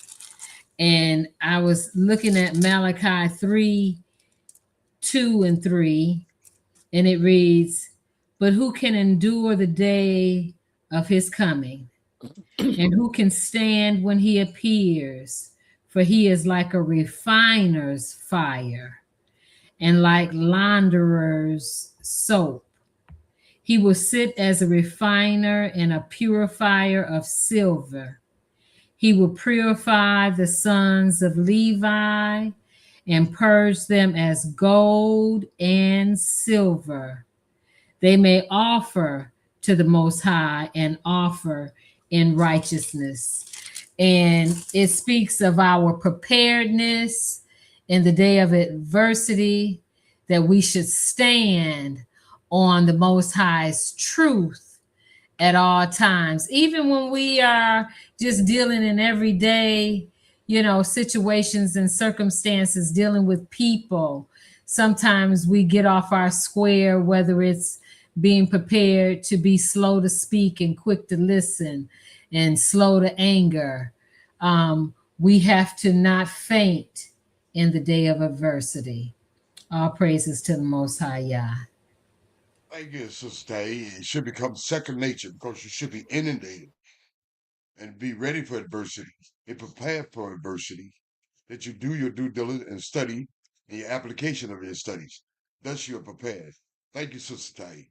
And I was looking at Malachi 3:2-3, and it reads, "But who can endure the day of his coming? And who can stand when he appears? For he is like a refiner's fire and like launderer's soap. He will sit as a refiner and a purifier of silver. He will purify the sons of Levi and purge them as gold and silver. They may offer to the Most High and offer in righteousness." And it speaks of our preparedness in the day of adversity, that we should stand on the Most High's truth at all times, even when we are just dealing in everyday, situations and circumstances, dealing with people. Sometimes we get off our square, whether it's being prepared to be slow to speak and quick to listen and slow to anger. We have to not faint in the day of adversity. All praises to the Most High Yah. Thank you, Sister Tai. It should become second nature because you should be inundated and be ready for adversity and prepared for adversity, that you do your due diligence and study and your application of your studies. Thus you are prepared. Thank you, Sister Tai.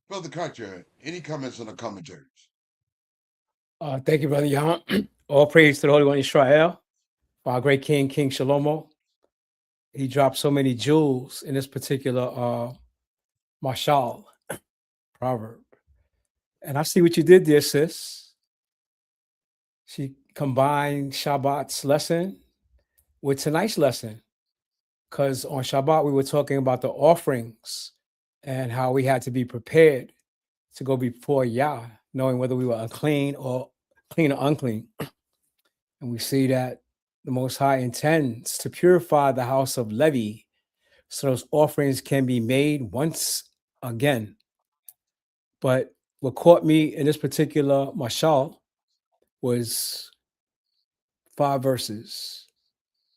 Brother Carter, any comments on the commentaries? Thank you, Brother Yah. All praise to the Holy One Israel, for our great King, King Shalomo. He dropped so many jewels in this particular Mashal proverb. And I see what you did there, sis. She combined Shabbat's lesson with tonight's lesson. Because on Shabbat, we were talking about the offerings and how we had to be prepared to go before Yah, knowing whether we were unclean or clean or unclean. And we see that the Most High intends to purify the house of Levi so those offerings can be made once again. But what caught me in this particular mashal was 5 verses.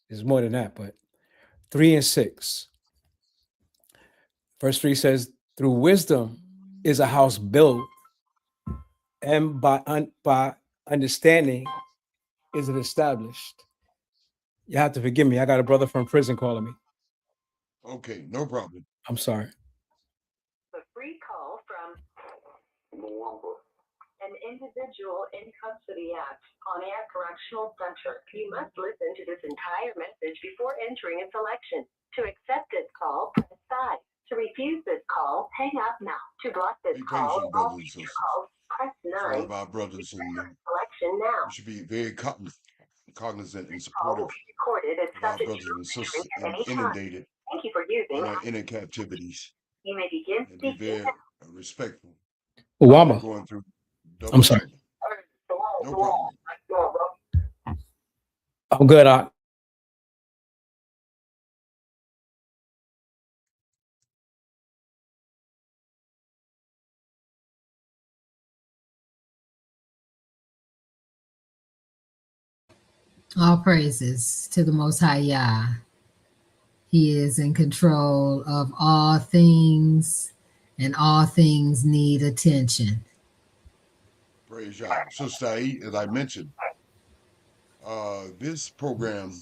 There's more than that, but 3 and 6. Verse 3 says, "Through wisdom is a house built, and by understanding is it established. You have to forgive me. I got a brother from prison calling me. Okay, no problem. I'm sorry. A free call from an individual in custody at On Air Correctional Center. You must listen to this entire message before entering a selection. To accept this call, press 5. To refuse this call, hang up now. To block this Be call, patient, all brothers and future sisters. calls, press For all 9. of our brothers and Selection now. we should be very cognizant and Call will supportive be recorded and of our subject brothers to and sisters monitoring at any time. inundated Thank you for using. in our inner captivities, You may begin and be speaking. very respectful. Obama. Going through I'm sorry. No problem. I'm good. All praises to the Most High Yah. He is in control of all things, and all things need attention. Praise Yah. So, Saeed, as I mentioned, this program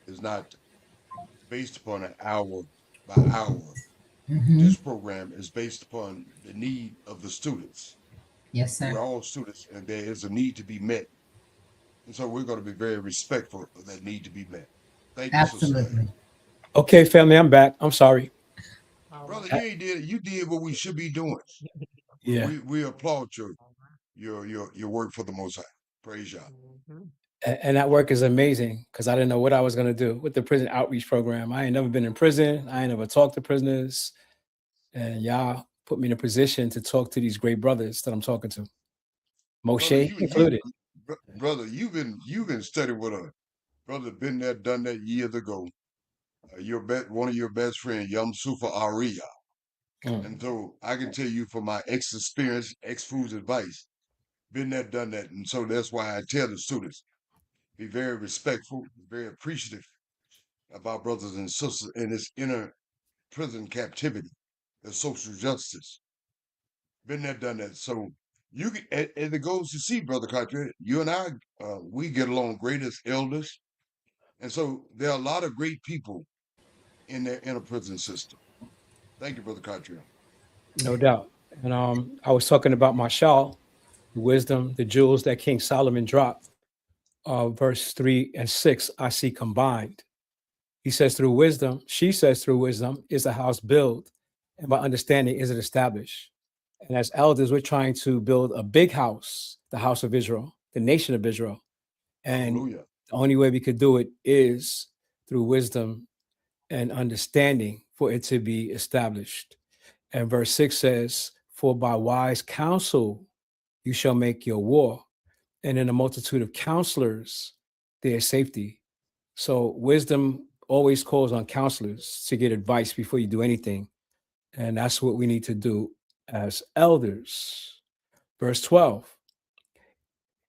is not based upon an hour by hour. Mhm. This program is based upon the need of the students. Yes, We're sir. all students, and there is a need to be met. And so we're going to be very respectful of that need to be met. Thank you, Sister Saeed. Absolutely. Okay, family, I'm back. I'm sorry. All Brother, right. you ain't did. You did what we should be doing. Yeah. We applaud your work for the Most High. Praise Yah. Mhm. And that work is amazing because I didn't know what I was going to do with the prison outreach program. I ain't never been in prison. I ain't never talked to prisoners. And y'all put me in a position to talk to these great brothers that I'm talking to. Moshe included. Brother, you've been studying with a brother, been there, done that years ago. One of your best friends, Yom Sufa Ariya. And so I can tell you from my experience, ex-food's advice, been there, done that. And so that's why I tell the students, be very respectful, very appreciative of our brothers and sisters in this inner prison captivity, the social justice. Been there, done that. So you can, and it goes to see, Brother Carter, you and I, we get along great as elders. And so there are a lot of great people in their inner prison system. Thank you, Brother Carter. No doubt. And I was talking about Mashal, the wisdom, the jewels that King Solomon dropped. Verse 3 and 6, I see combined. He says through wisdom, she says through wisdom is a house built, and by understanding is it established. And as elders, we're trying to build a big house, the house of Israel, the nation of Israel. And Hallelujah. the only way we could do it is through wisdom and understanding for it to be established. And verse 6 says, for by wise counsel you shall make your war, and in a multitude of counselors there is safety. So wisdom always calls on counselors to get advice before you do anything. And that's what we need to do as elders. Verse 12,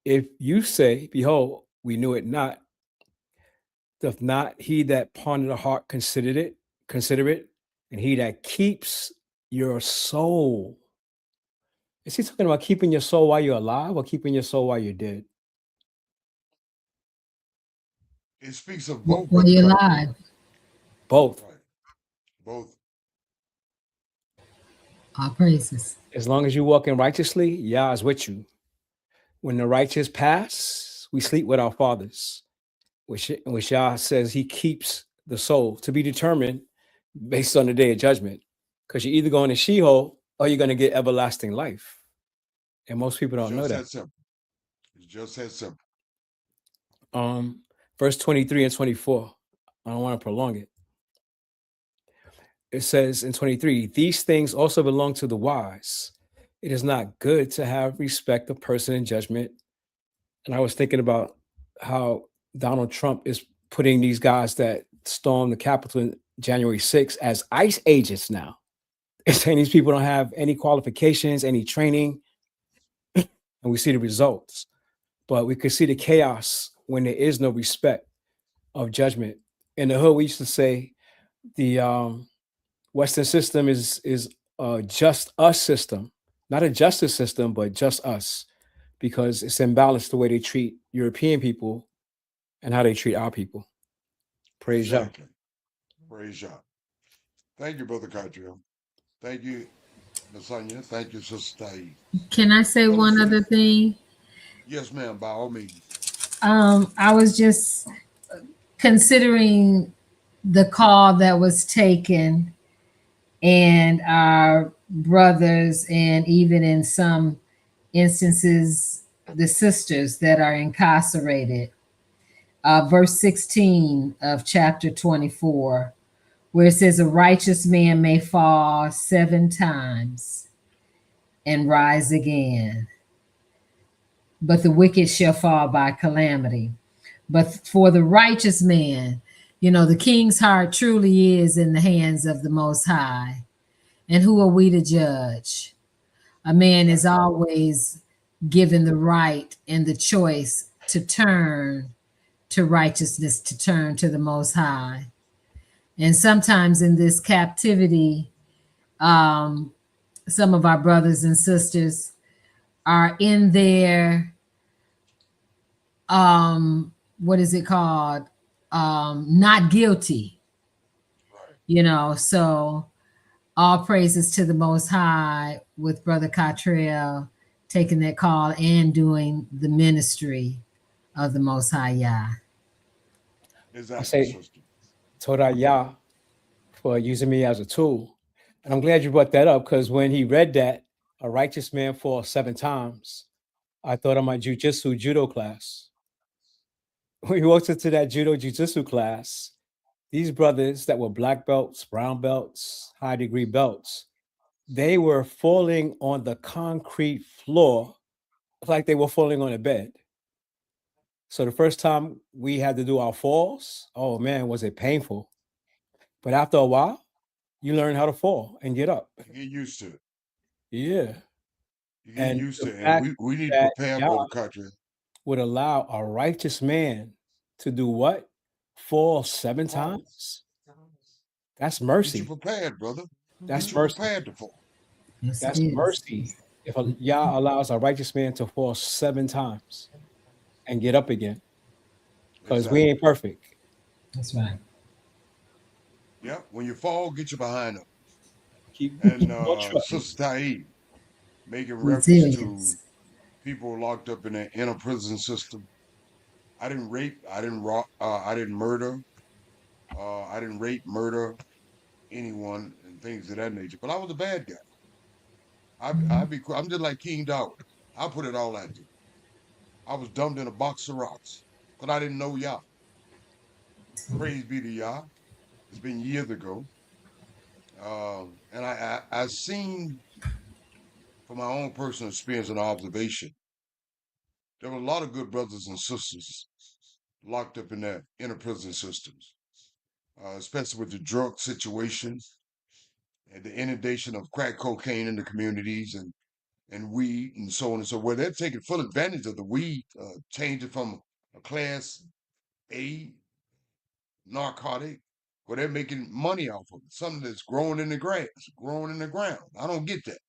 if you say, behold, we knew it not, doth not he that ponder the heart consider it, and he that keeps your soul. Is he talking about keeping your soul while you're alive or keeping your soul while you're dead? It speaks of both. When you're alive. Both. Right. Both. All praises. As long as you walk in righteously, Yah is with you. When the righteous pass, we sleep with our fathers, which Yah says he keeps the soul to be determined based on the day of judgment. Because you're either going to Sheol or you're going to get everlasting life. And most people don't know that. Simple. It's just that simple. Verse 23 and 24. I don't want to prolong it. It says in 23, these things also belong to the wise. It is not good to have respect of person in judgment. And I was thinking about how Donald Trump is putting these guys that stormed the Capitol in January 6th as ICE agents now. It's saying these people don't have any qualifications, any training, and we see the results. But we could see the chaos when there is no respect of judgment. In the hood, we used to say the Western system is a just us system, not a justice system, but just us. because it's imbalanced the way they treat European people and how they treat our people. Praise Yah. Exactly. Praise Yah. Thank you, Brother Cottrell. Thank you, Lasagna. Thank you, Sister Taib. Can I say Brother one Philip. other thing? Yes, ma'am, by all means. I was just considering the call that was taken, and our brothers, and even in some instances, the sisters that are incarcerated. Verse 16 of chapter 24, where it says, a righteous man may fall 7 times and rise again, but the wicked shall fall by calamity. But for the righteous man, you know, the king's heart truly is in the hands of the Most High. And who are we to judge? A man is always given the right and the choice to turn to righteousness, to turn to the Most High. And sometimes in this captivity, some of our brothers and sisters are in their, what is it called? Not guilty, you know. So all praises to the Most High with Brother Cottrell taking that call and doing the ministry of the Most High Yah. Exactly, I say, sister. Toda Yah for using me as a tool. And I'm glad you brought that up, because when he read that, a righteous man falls 7 times, I thought of my judo class. When we walked into that jiu-jitsu class, these brothers that were black belts, brown belts, high degree belts, they were falling on the concrete floor like they were falling on a bed. So the first time we had to do our falls, oh man, was it painful. But after a while, you learn how to fall and get up. You get used to it. Yeah. You get And used the to it. fact And we need to that prepare, Yah Brother Cottrell. would allow a righteous man to do what? Fall 7 Fall. times? That's Get you mercy. prepared, brother. That's Get you mercy. prepared to fall. Yes, That's it is. mercy. If Yah allows a righteous man to fall 7 times and get up again, because we Exactly. ain't perfect. That's right. Yeah. When you fall, get you behind them. Keep And on trucking. Sister Taib, making reference to Resilience. people locked up in the inner prison system. I didn't rape. I didn't rob. I didn't murder. I didn't rape, murder anyone, and things of that nature. But I was a bad guy. I'm just like King Dawud. I put it all out there. I was dumped in a box of rocks because I didn't know Yah. Praise be to Yah. It's been years ago, and I seen from my own personal experience and observation, there were a lot of good brothers and sisters locked up in that inner prison systems, especially with the drug situation and the inundation of crack cocaine in the communities and weed and so on and so forth. Where they're taking full advantage of the weed, changing from a class A narcotic, where they're making money off of it, something that's growing in the grass, growing in the ground. I don't get that.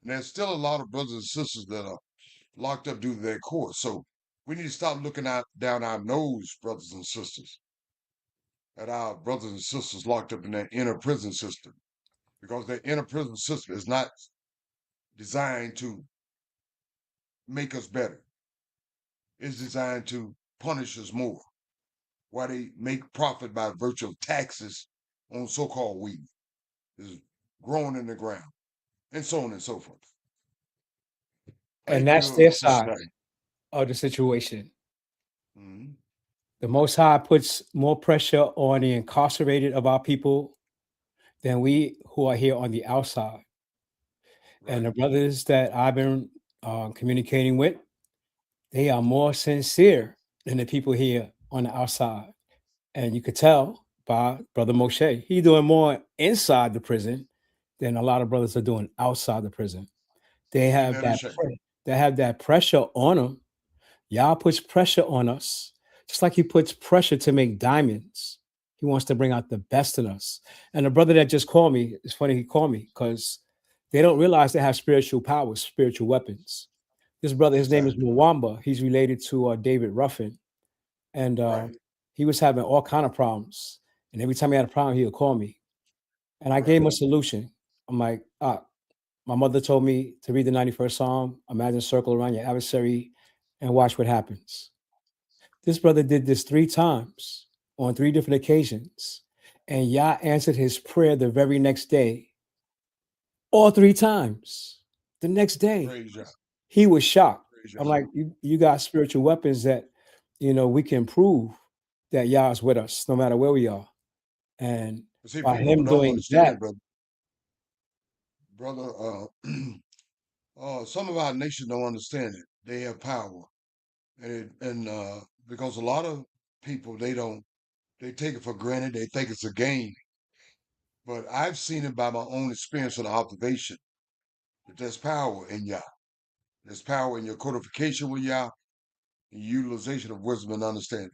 And there's still a lot of brothers and sisters that are locked up due to their course. So we need to stop looking out down our nose, brothers and sisters, at our brothers and sisters locked up in that inner prison system, because that inner prison system is not designed to make us better. It's designed to punish us more. Why they make profit by virtue of taxes on so-called weed is growing in the ground, and so on and so forth. And Thank that's you, their Sister side Taib. of the situation. Mhm. The Most High puts more pressure on the incarcerated of our people than we who are here on the outside. And the Right. brothers that I've been communicating with, they are more sincere than the people here on the outside. And you could tell by Brother Moshe, he's doing more inside the prison than a lot of brothers are doing outside the prison. They Ain't have that a that shame? they have that pressure on them. Yah puts pressure on us, just like he puts pressure to make diamonds. He wants to bring out the best in us. And the brother that just called me, it's funny he called me because they don't realize they have spiritual powers, spiritual weapons. This brother, his name is Exactly. Mwamba. He's related to David Ruffin, and Right. he was having all kind of problems. And every time he had a problem, he would call me, and I Right. gave him a solution. I'm like, my mother told me to read the 91st Psalm, imagine a circle around your adversary, and watch what happens. This brother did this 3 times on 3 different occasions, and Yah answered his prayer the very next day. All 3 times. The next day, Praise Yah. he was shocked. Praise Yah. I'm like, you got spiritual weapons that, we can prove that Yah is with us no matter where we are. And See, by people him don't doing understand, that, brother. Some of our nation don't understand it. They have power, and because a lot of people they take it for granted. They think it's a game. But I've seen it by my own experience and observation that there's power in Yah. There's power in your codification with Yah and utilization of wisdom and understanding.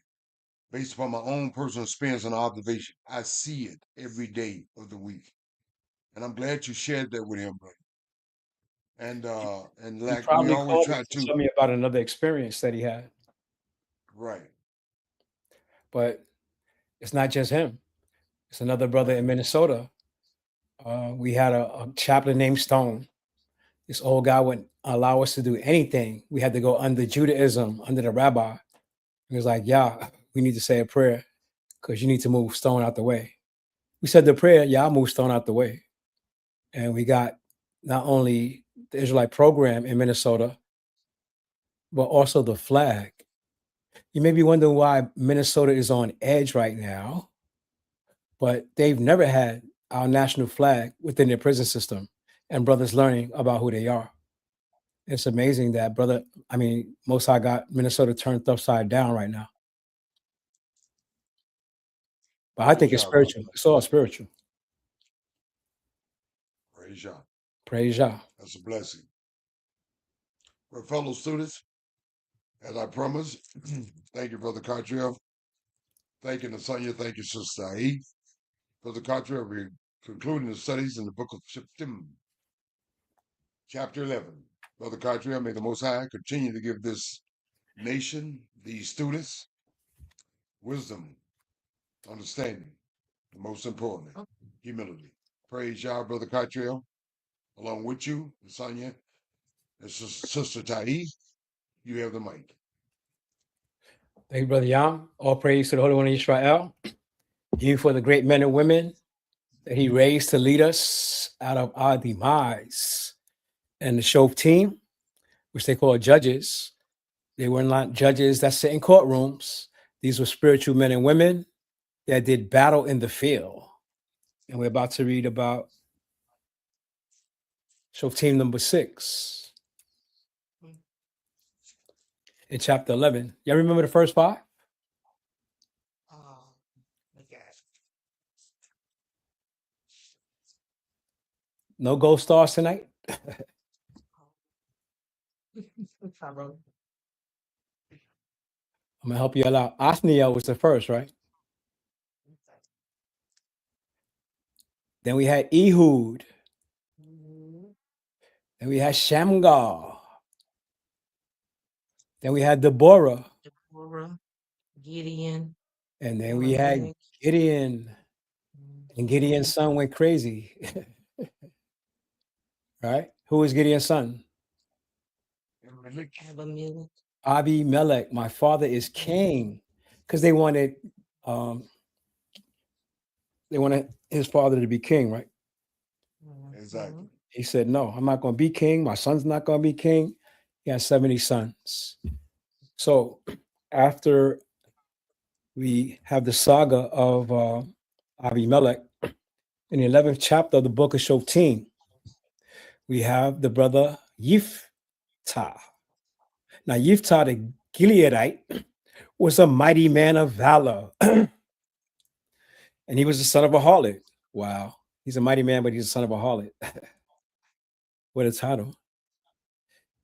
Based upon my own personal experience and observation, I see it every day of the week. And I'm glad you shared that with him, brother. And he like we probably always called me try to to, tell me about another experience that he had. right, But it's not just him. It's another brother in right, Minnesota. We had a chaplain named Stone. This old guy wouldn't allow us to do anything. We had to go under Judaism, under the rabbi. He was like, yeah, we need to say a prayer because you need to move Stone out the way. We said the prayer, yeah, I'll move Stone out the way. And we got not only the Israelite program in Minnesota, but also the flag. You may be wondering why Minnesota is on edge right now, but they've never had our national flag within their prison system and brothers learning about who they are. It's amazing that Most High got Minnesota turned upside down right now. But I praise think it's Yah, brother. spiritual. It's all spiritual. Praise Yah. Praise Yah. That's a blessing. Well, fellow students, as I promised, thank you, Brother Cottrell. Thank you, Nasanya. Thank you, Sister Saeed. Brother Cottrell, we're concluding the studies in the book of Shittim, chapter 11. Brother Cottrell, may the Most High continue to give this nation, these students, wisdom, understanding, and most importantly, humility. Praise Yah, Brother Cottrell, along with you, Nasanya, and Sister Tahi. You have the mic. Thank you, Brother Yam. All praise to the Holy One of Israel. You for the great men and women that he raised to lead us out of our demise. And the Shov team, which they call judges, they were not judges that sit in courtrooms. These were spiritual men and women that did battle in the field. And we're about to read about Shov team number 6 in chapter 11. Y'all remember the first 5? No gold stars tonight? I'm gonna help you all out. Othniel was the first, right? Then we had Ehud. Then we had Shamgar. Then we had Deborah. Gideon. And then we had Gideon. And Gideon's son went crazy. Right? Who was Gideon's son? Abimelech. My father is king. Because they wanted his father to be king, right? Exactly. He said, no, I'm not going to be king. My son's not going to be king. He has 70 sons. So after we have the saga of Abimelech, in the 11th chapter of the book of Shoftim, we have the brother Yiftah. Now, Yiftah the Gileadite was a mighty man of valor. And he was the son of a harlot. Wow. He's a mighty man, but he's the son of a harlot. What a title.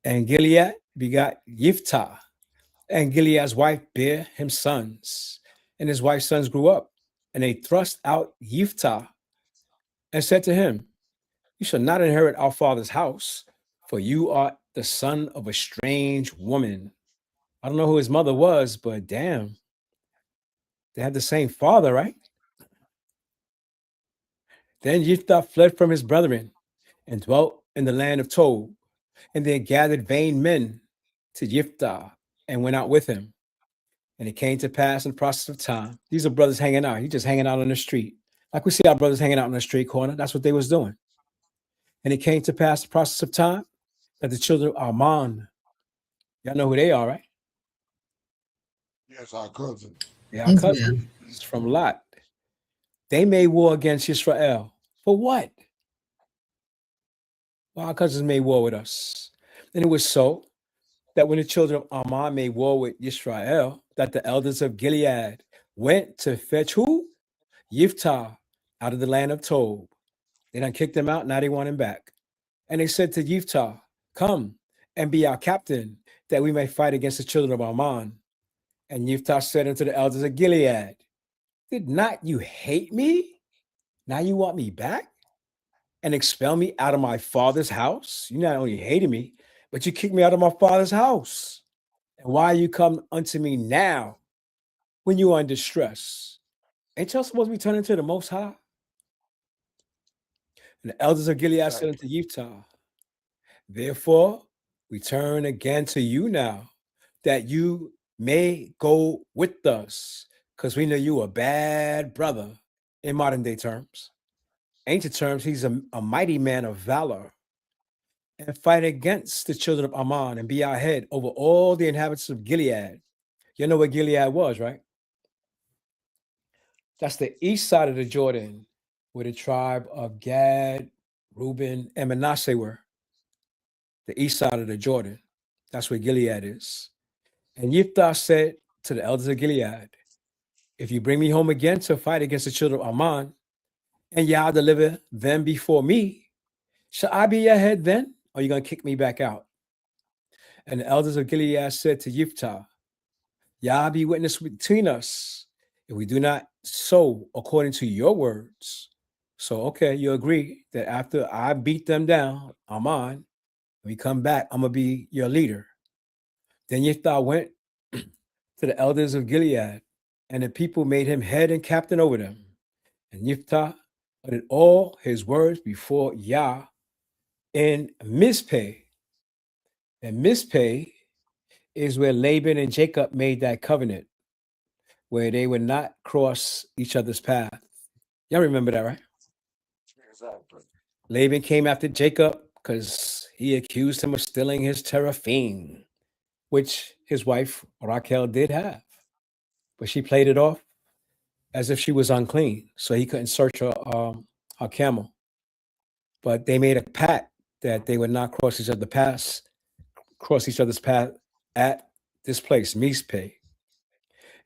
And Gilead begot Yiftah. And Gilead's wife bare him sons. And his wife's sons grew up. And they thrust out Yiftah and said to him, you shall not inherit our father's house, for you are the son of a strange woman. I don't know who his mother was, but damn, they had the same father, right? Then Yiftah fled from his brethren and dwelt in the land of Tob. And they gathered vain men to Yiftah and went out with him. And it came to pass in the process of time. These are brothers hanging out. He's just hanging out on the street. Like we see our brothers hanging out on the street corner. That's what they was doing. And it came to pass the process of time that the children of Ammon, y'all know who they are, right? Yes, our cousin. They are cousins from Lot. They made war against Israel. For what? Well, our cousins made war with us. And it was so that when the children of Ammon made war with Israel, that the elders of Gilead went to fetch who? Yiftah out of the land of Tob. They done kicked him out, now they want him back. And they said to Yiftah, come and be our captain, that we may fight against the children of Ammon. And Yiftah said unto the elders of Gilead, did not you hate me? Now you want me back and expel me out of my father's house? You not only hated me, but you kicked me out of my father's house. And why you come unto me now when you are in distress? Ain't y'all supposed to be turning to the Most High? And the elders of Gilead said unto Yiftah, therefore we turn again to you now, that you may go with us, because we know you a bad brother in modern day terms. Ancient terms, he's a mighty man of valor, and fight against the children of Ammon and be our head over all the inhabitants of Gilead. You know where Gilead was, right? That's the east side of the Jordan, where the tribe of Gad, Reuben, and Manasseh were. The east side of the Jordan. That's where Gilead is. And Yiftah said to the elders of Gilead, if you bring me home again to fight against the children of Ammon, and Yah deliver them before me, shall I be your head then? Or are you going to kick me back out? And the elders of Gilead said to Yiftah, Yah be witness between us, if we do not so according to your words. So, okay, you agree that after I beat them down, Ammon, when we come back, I'm going to be your leader. Then Yiftah went to the elders of Gilead, and the people made him head and captain over them. And Yiftah uttered all his words before Yah in Mizpeh. And Mizpeh is where Laban and Jacob made that covenant, where they would not cross each other's path. Y'all remember that, right? Exactly. Laban came after Jacob because he accused him of stealing his teraphim, which his wife Rachel did have. But she played it off as if she was unclean, so he couldn't search her camel. But they made a pact that they would not cross each other's path at this place, Mizpeh.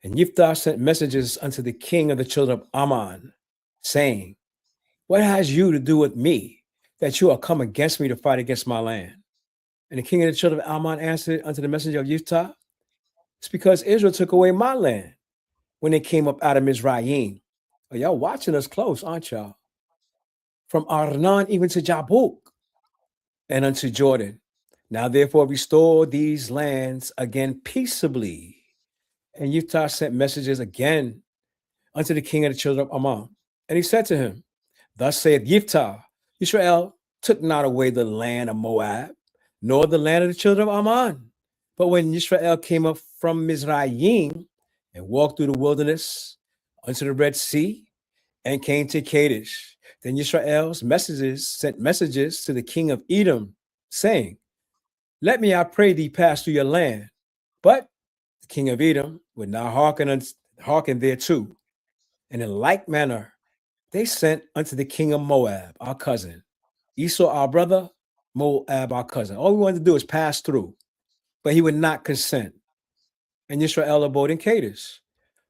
And Yiftah sent messages unto the king of the children of Ammon, saying, what has you to do with me, that you are come against me to fight against my land? And the king of the children of Ammon answered unto the messenger of Yiftah, it's because Israel took away my land when they came up out of Mizraim. Oh, y'all watching us close, aren't y'all? From Arnon even to Jabuk and unto Jordan. Now therefore restore these lands again peaceably. And Yiftah sent messages again unto the king of the children of Ammon. And he said to him, thus saith Yiftah, Israel took not away the land of Moab, nor the land of the children of Ammon. But when Israel came up from Mizraim and walked through the wilderness unto the Red Sea and came to Kadesh, then Israel's messengers sent messages to the king of Edom, saying, let me, I pray thee, pass through your land. But the king of Edom would not hearken thereto. And in like manner, they sent unto the king of Moab, our cousin, Esau, our brother, Moab, our cousin. All we wanted to do is pass through, but he would not consent. And Israel abode in Kadesh.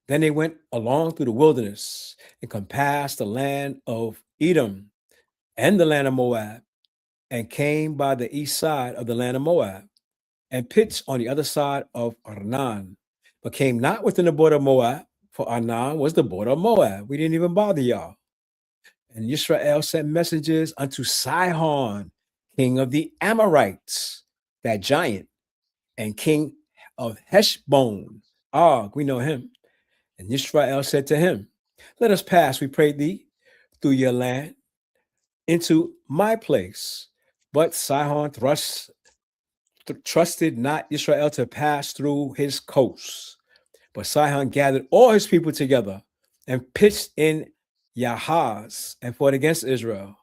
Then they went along through the wilderness and compassed the land of Edom and the land of Moab, and came by the east side of the land of Moab, and pitched on the other side of Arnon, but came not within the border of Moab, for Arnon was the border of Moab. We didn't even bother y'all. And Israel sent messages unto Sihon, king of the Amorites, that giant and king of Heshbon. Og, we know him. And Yisrael said to him, let us pass, we pray thee, through your land into my place. But Sihon trusted not Israel to pass through his coasts. But Sihon gathered all his people together and pitched in Yahaz and fought against Israel.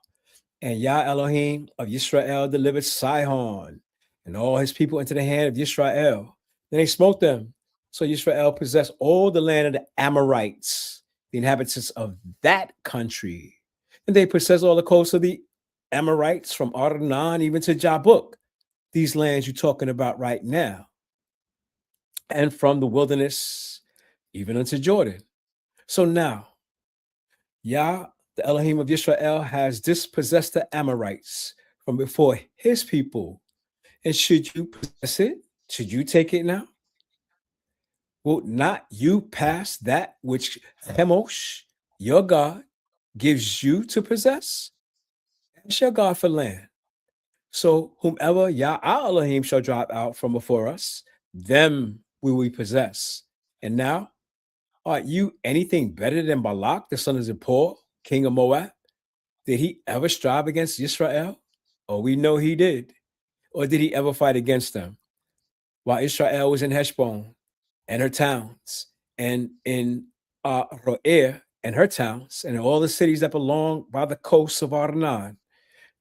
And Yah Elohim of Israel delivered Sihon and all his people into the hand of Israel. Then they smote them. So Israel possessed all the land of the Amorites, the inhabitants of that country. And they possessed all the coasts of the Amorites from Arnon even to Jabuk, these lands you're talking about right now, and from the wilderness even unto Jordan. So now, Yah, the Elohim of Israel, has dispossessed the Amorites from before his people. And should you possess it? Should you take it now? Will not you pass that which Chemosh, your God, gives you to possess? It's your God for land. So whomever Yah our Elohim shall drive out from before us, them will we possess. And now, are you anything better than Balak, the son of Zippor, king of Moab? Did he ever strive against Israel? Oh, we know he did. Or did he ever fight against them? While Israel was in Heshbon and her towns, and in Roer and her towns, and in all the cities that belong by the coasts of Arnon,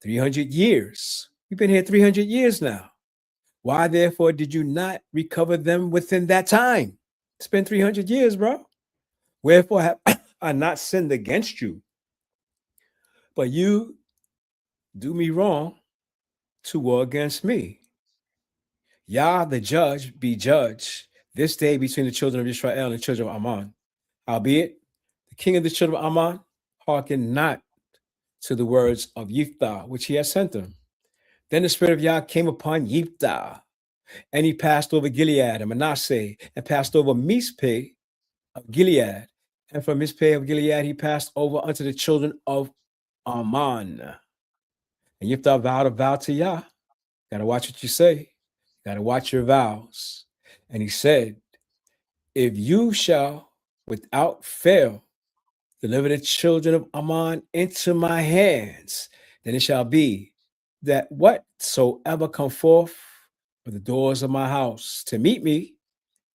300 years. We've been here 300 years now. Why, therefore, did you not recover them within that time? It's been 300 years, bro. Wherefore have I not sinned against you? But you do me wrong to war against me. Yah, the judge, be judge this day between the children of Israel and the children of Ammon. Howbeit, the king of the children of Ammon hearkened not to the words of Yiftah, which he has sent him. Then the spirit of Yah came upon Yiftah, and he passed over Gilead and Manasseh, and passed over Mizpeh of Gilead. And from Mizpeh of Gilead he passed over unto the children of Ammon. And Yiftah vowed a vow to Yah. Gotta watch what you say. Gotta watch your vows. And he said, if you shall without fail deliver the children of Ammon into my hands, then it shall be that whatsoever come forth of the doors of my house to meet me,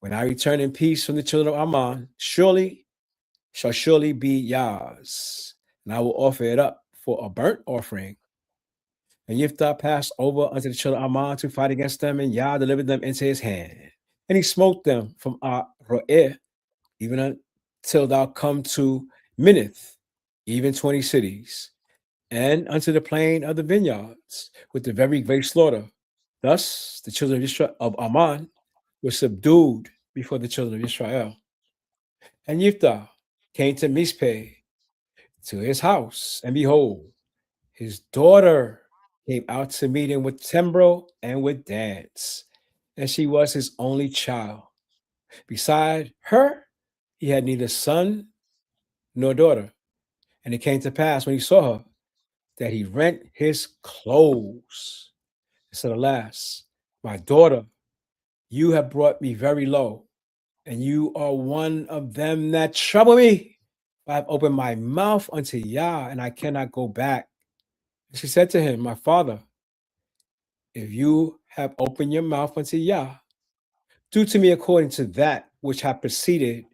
when I return in peace from the children of Ammon, shall surely be Yah's, and I will offer it up for a burnt offering. And Yiftah passed over unto the children of Ammon to fight against them, and Yah delivered them into his hand. And he smote them from Roer, even until thou come to Minnith, even 20 cities, and unto the plain of the vineyards, with the very great slaughter. Thus the children of Israel of Ammon were subdued before the children of Israel. And Yiftah came to Mizpeh, to his house, and behold, his daughter came out to meet him with timbrel and with dance, and she was his only child. Beside her, he had neither son nor daughter. And it came to pass when he saw her that he rent his clothes and said, alas, my daughter, you have brought me very low, and you are one of them that trouble me. I have opened my mouth unto Yah, and I cannot go back. And she said to him, my father, if you have opened your mouth unto Yah, do to me according to that which hath proceeded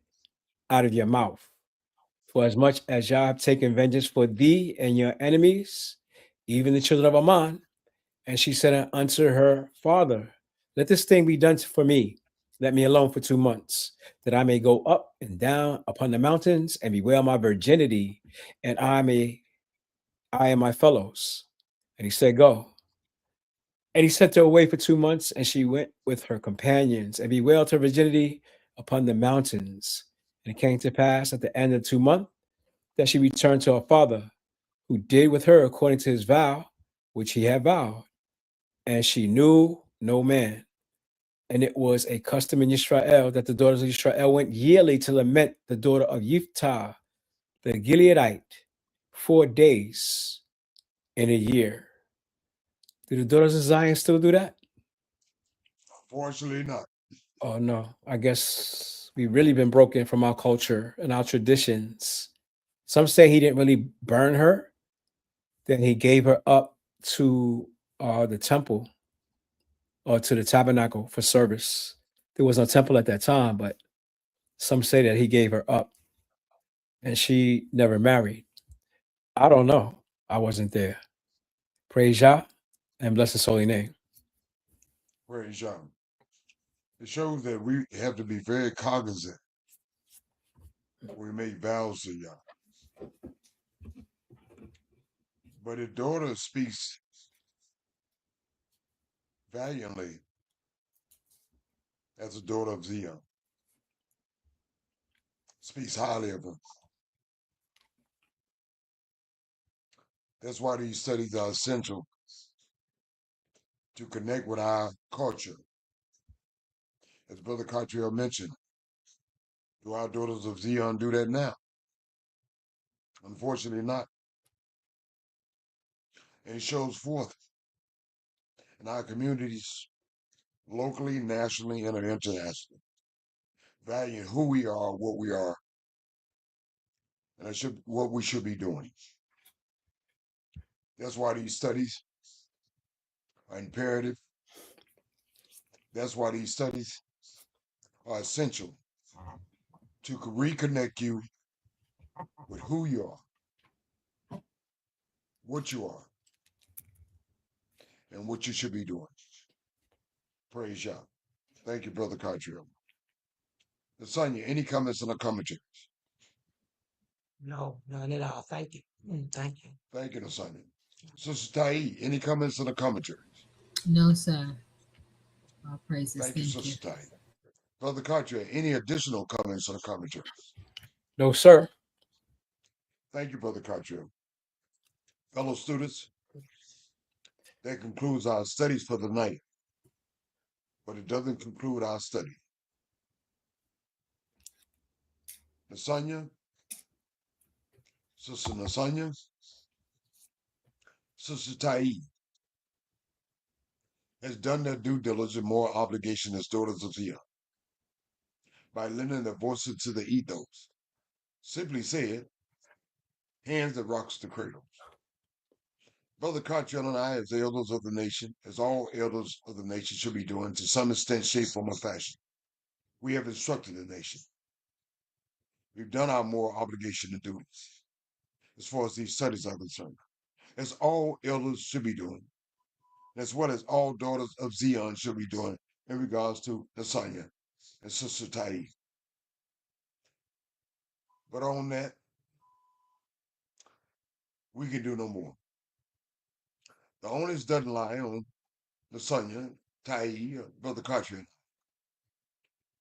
out of your mouth. For as much as Yah have taken vengeance for thee and your enemies, even the children of Ammon. And she said unto her father, let this thing be done for me. Let me alone for 2 months, that I may go up and down upon the mountains and bewail my virginity, and I and my fellows. And he said, go. And he sent her away for 2 months, and she went with her companions and bewailed her virginity upon the mountains. And it came to pass at the end of 2 months that she returned to her father, who did with her according to his vow, which he had vowed. And she knew no man. And it was a custom in Israel that the daughters of Israel went yearly to lament the daughter of Yiftah, the Gileadite, 4 days in a year. Do the daughters of Zion still do that? Unfortunately not. Oh no, I guess we really been broken from our culture and our traditions. Some say he didn't really burn her, that he gave her up to the temple or to the tabernacle for service. There was no temple at that time, but some say that he gave her up and she never married. I don't know. I wasn't there. Praise Yah and bless his holy name. Praise Yah. It shows that we have to be very cognizant when we make vows to Yah. But his daughter speaks valiantly as a daughter of Zion, speaks highly of him. That's why these studies are essential to connect with our culture. As Brother Cottrell mentioned, do our daughters of Zion do that now? Unfortunately not. And it shows forth in our communities, locally, nationally, and internationally, valuing who we are, what we are, and what we should be doing. That's why these studies are imperative. That's why these studies are essential to reconnect you with who you are, what you are, and what you should be doing. Praise Yah. Thank you, Brother Cottrell. Sonia, any comments on the commentary? No, none at all. Thank you. Thank you. Thank you, Sonia. Sister Tai, any comments on the commentary? No, sir. All praises. Thank you, Thank you. Sister Tai. Brother Cottrell, any additional comments on the commentary? No, sir. Thank you, Brother Cottrell. Fellow students, that concludes our studies for the night. But it doesn't conclude our study. Nasanya, Sister Nasanya, Sister Tai has done their due diligence and moral obligation as daughters of Zion by lending their voices to the ethos. Simply said, hands that rocks the cradle. Brother Cottrell and I, as elders of the nation, as all elders of the nation should be doing to some extent, shape, form, or fashion, we have instructed the nation. We've done our moral obligation and duties as far as these studies are concerned, as all elders should be doing, as well as all daughters of Zion should be doing in regards to Nasanya and Sister Tai. But on that, we can do no more. The onus doesn't lie on Nasanya, Tai, or Brother Cottrell.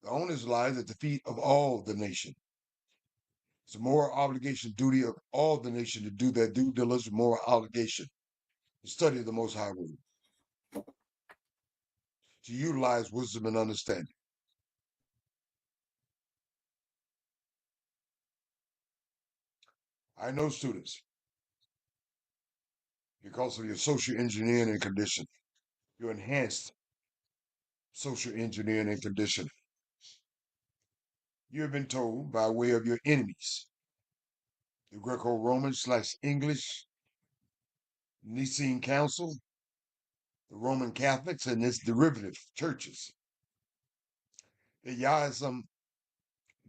The onus lies at the feet of all the nation. It's a moral obligation, duty of all the nation to do their due diligence, moral obligation, to study the Most High Word, to utilize wisdom and understanding. I know students, because of your social engineering and conditioning, your enhanced social engineering and conditioning, you have been told by way of your enemies, the Greco-Roman/English Nicene Council, the Roman Catholics, and its derivative churches, that Yah is some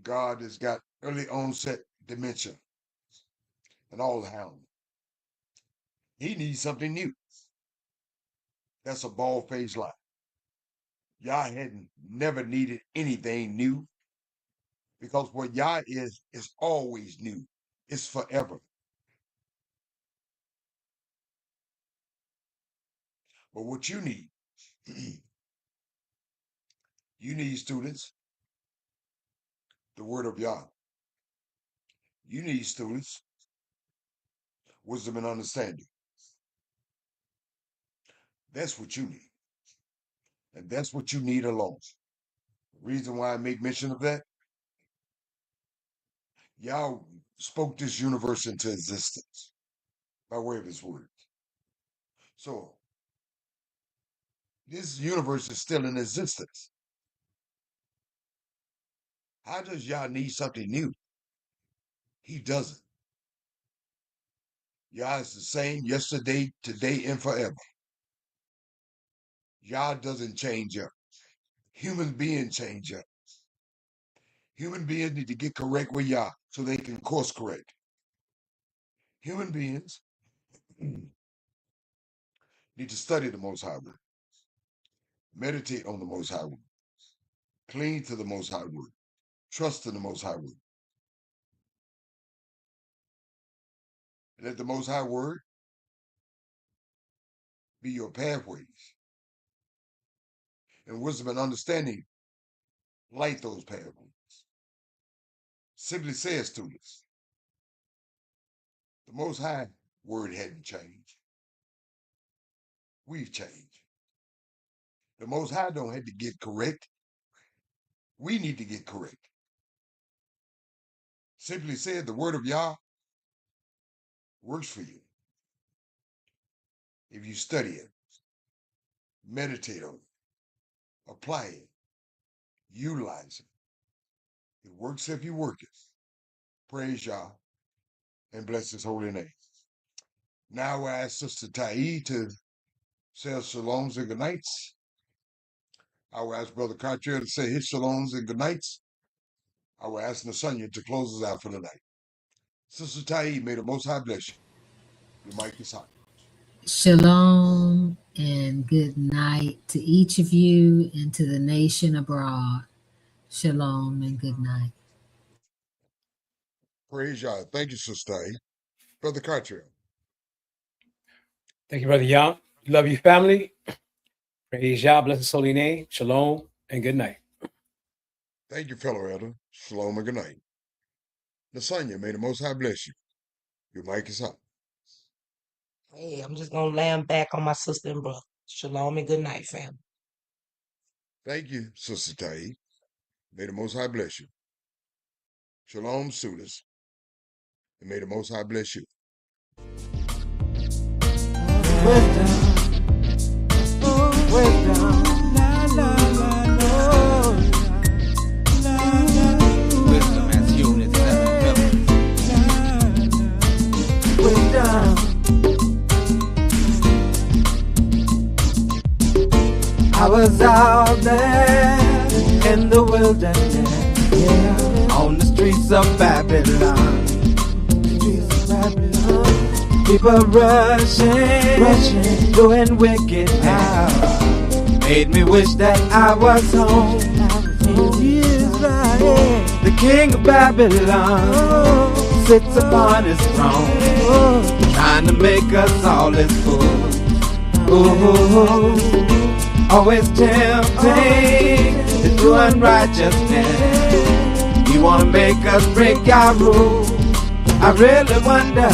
God that's got early onset dementia and all hound. He needs something new. That's a bald-faced lie. Yah hadn't never needed anything new, because what Yah is always new. It's forever. But what you need, you need, students, the word of Yah. You need, students, wisdom and understanding. That's what you need. And that's what you need alone. The reason why I make mention of that, Yah spoke this universe into existence by way of his word. So This universe is still in existence. How does Yah need something new? He doesn't. Yah is the same yesterday, today, and forever. Yah doesn't change up. Human beings change up. Human beings need to get correct with Yah so they can course correct. Human beings need to study the Most High Word, meditate on the Most High Word, cling to the Most High Word, trust in the Most High Word. Let the Most High Word be your pathways. And wisdom and understanding light those pathways. Simply says students, the Most High Word hadn't changed. We've changed. The Most High don't have to get correct. We need to get correct. Simply said, the Word of Yah works for you. If you study it, meditate on it, apply it, utilize it. It works if you work it. Praise Yah and bless His holy name. Now I ask Sister Ta'i to say shalom and good nights. I will ask Brother Cartier to say his shalom and good nights. I will ask Nasanya to close us out for the night. Sister Ta'i, may the Most High bless you. Your mic is hot. Shalom and good night to each of you and to the nation abroad. Shalom and good night. Praise Yah. Thank you, Sister Ta'i. Brother Cartier. Thank you, Brother Yah. Love you, family. Praise Yah, bless His holy name. Shalom and good night. Thank you, fellow elder. Shalom and good night. Nasanya, may the Most High bless you. Your mic is hot. Hey, I'm just gonna land back on my sister and brother. Shalom and good night, fam. Thank you, Sister Ta'i. May the Most High bless you. Shalom, students. And may the Most High bless you. Wisdom as units, I was out there in the wilderness, on the streets of Babylon. People rushing, doing wicked now. Made me wish that I was home. The king of Babylon sits upon his throne, trying to make us all his fools. Ooh, always tempting to do unrighteousness. You wanna make us break our rules. I really wonder,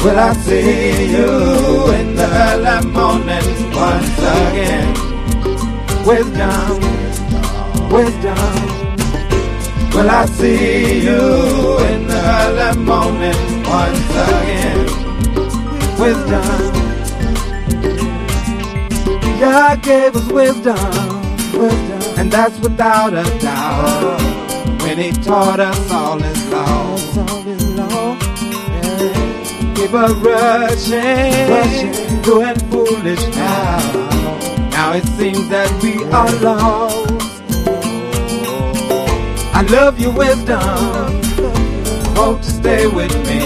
will I see you in the early morning once again? Wisdom, wisdom. Will I see you in the early morning once again? Wisdom. God gave us wisdom, wisdom, and that's without a doubt. When He taught us all His laws. People rushing, doing foolish now. Now it seems that we are lost. I love your wisdom, hope to stay with me.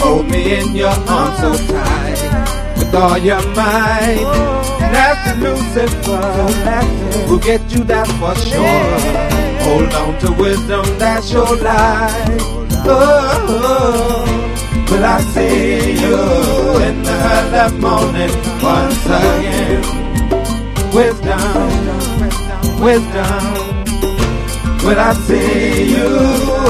Hold me in your arms so tight, with all your might. And as to Lucifer, we'll get you, that's for sure. Hold on to wisdom, that's your life. Oh, will I see you in the early morning once again? Wisdom, wisdom. Will I see you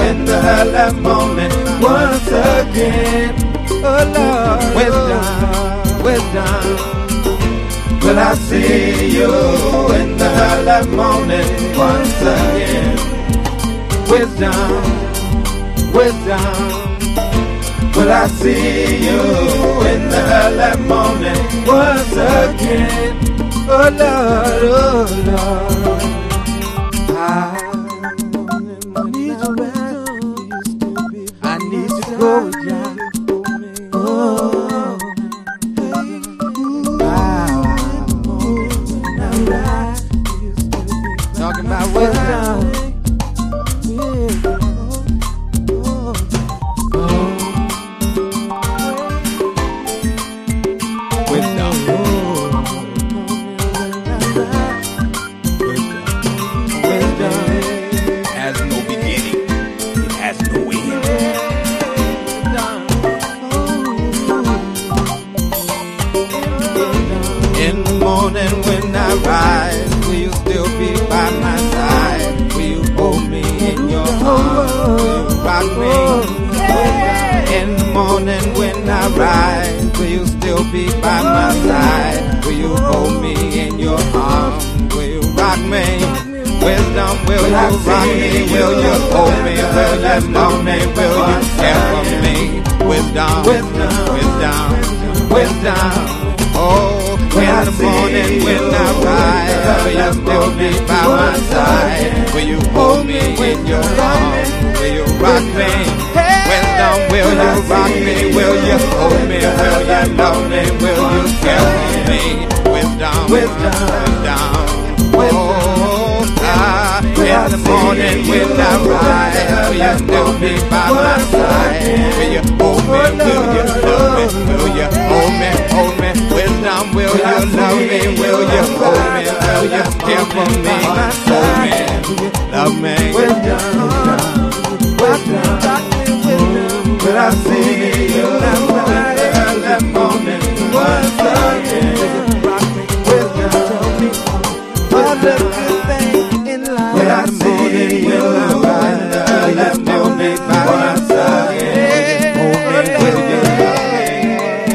in the early morning once again? Oh Lord, wisdom, wisdom. Will I see you in the early morning once again? Wisdom, wisdom. Will I see you in the early morning once again? Oh Lord, oh Lord, I need to go with you. Oh, talking about wisdom. Has no beginning. It has no end. In the morning when I rise, will you still be by my side? Will you hold me in your arms? Will you rock me? In the morning when I rise, will you still be by my side? Will you hold me in your arms? Will you rock me? Wisdom, will you rock me? Will you hold me? Will you love me? Will you care for me? Wisdom, wisdom, wisdom, wisdom. Oh, in the morning when I rise, will you still be by my side? Will you hold me in your arms? Will you rock me? Wisdom, will you rock me? Will you hold me? Will you love me? Will you care for me? Wisdom, wisdom, wisdom. Oh, in the morning when I rise, will you still be by my side? Will you hold me? Will you love me? Will you hold me? Hold me? Wisdom, will you love me? Will you hold me? Will you care for me? Hold me, love me. Wisdom, wisdom, will I see you early morning once again? Wisdom, what a good thing in life. Will I see you early morning by my side? Hold me, will you love me?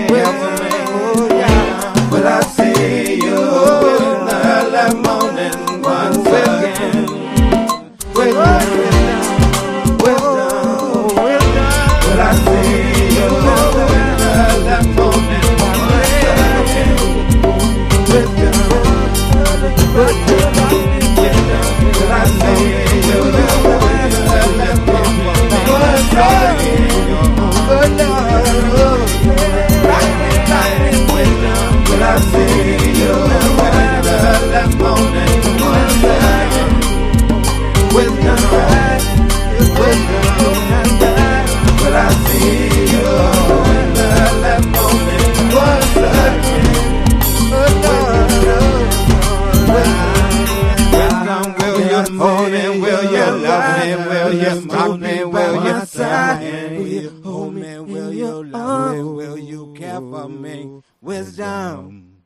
Care for me? Will I see you early morning once again? Wisdom, wisdom, will I see you early morning once again? Wisdom, wisdom, will I see you early morning once again? Oh Lord, will I see you early morning once again? Wisdom, wisdom, will I see you early morning once again? Oh Lord, wisdom, will you hold me? Will you love me? Will you rock me? Will you side? Will you hold me? Will you love me? Will you care for me? Wisdom.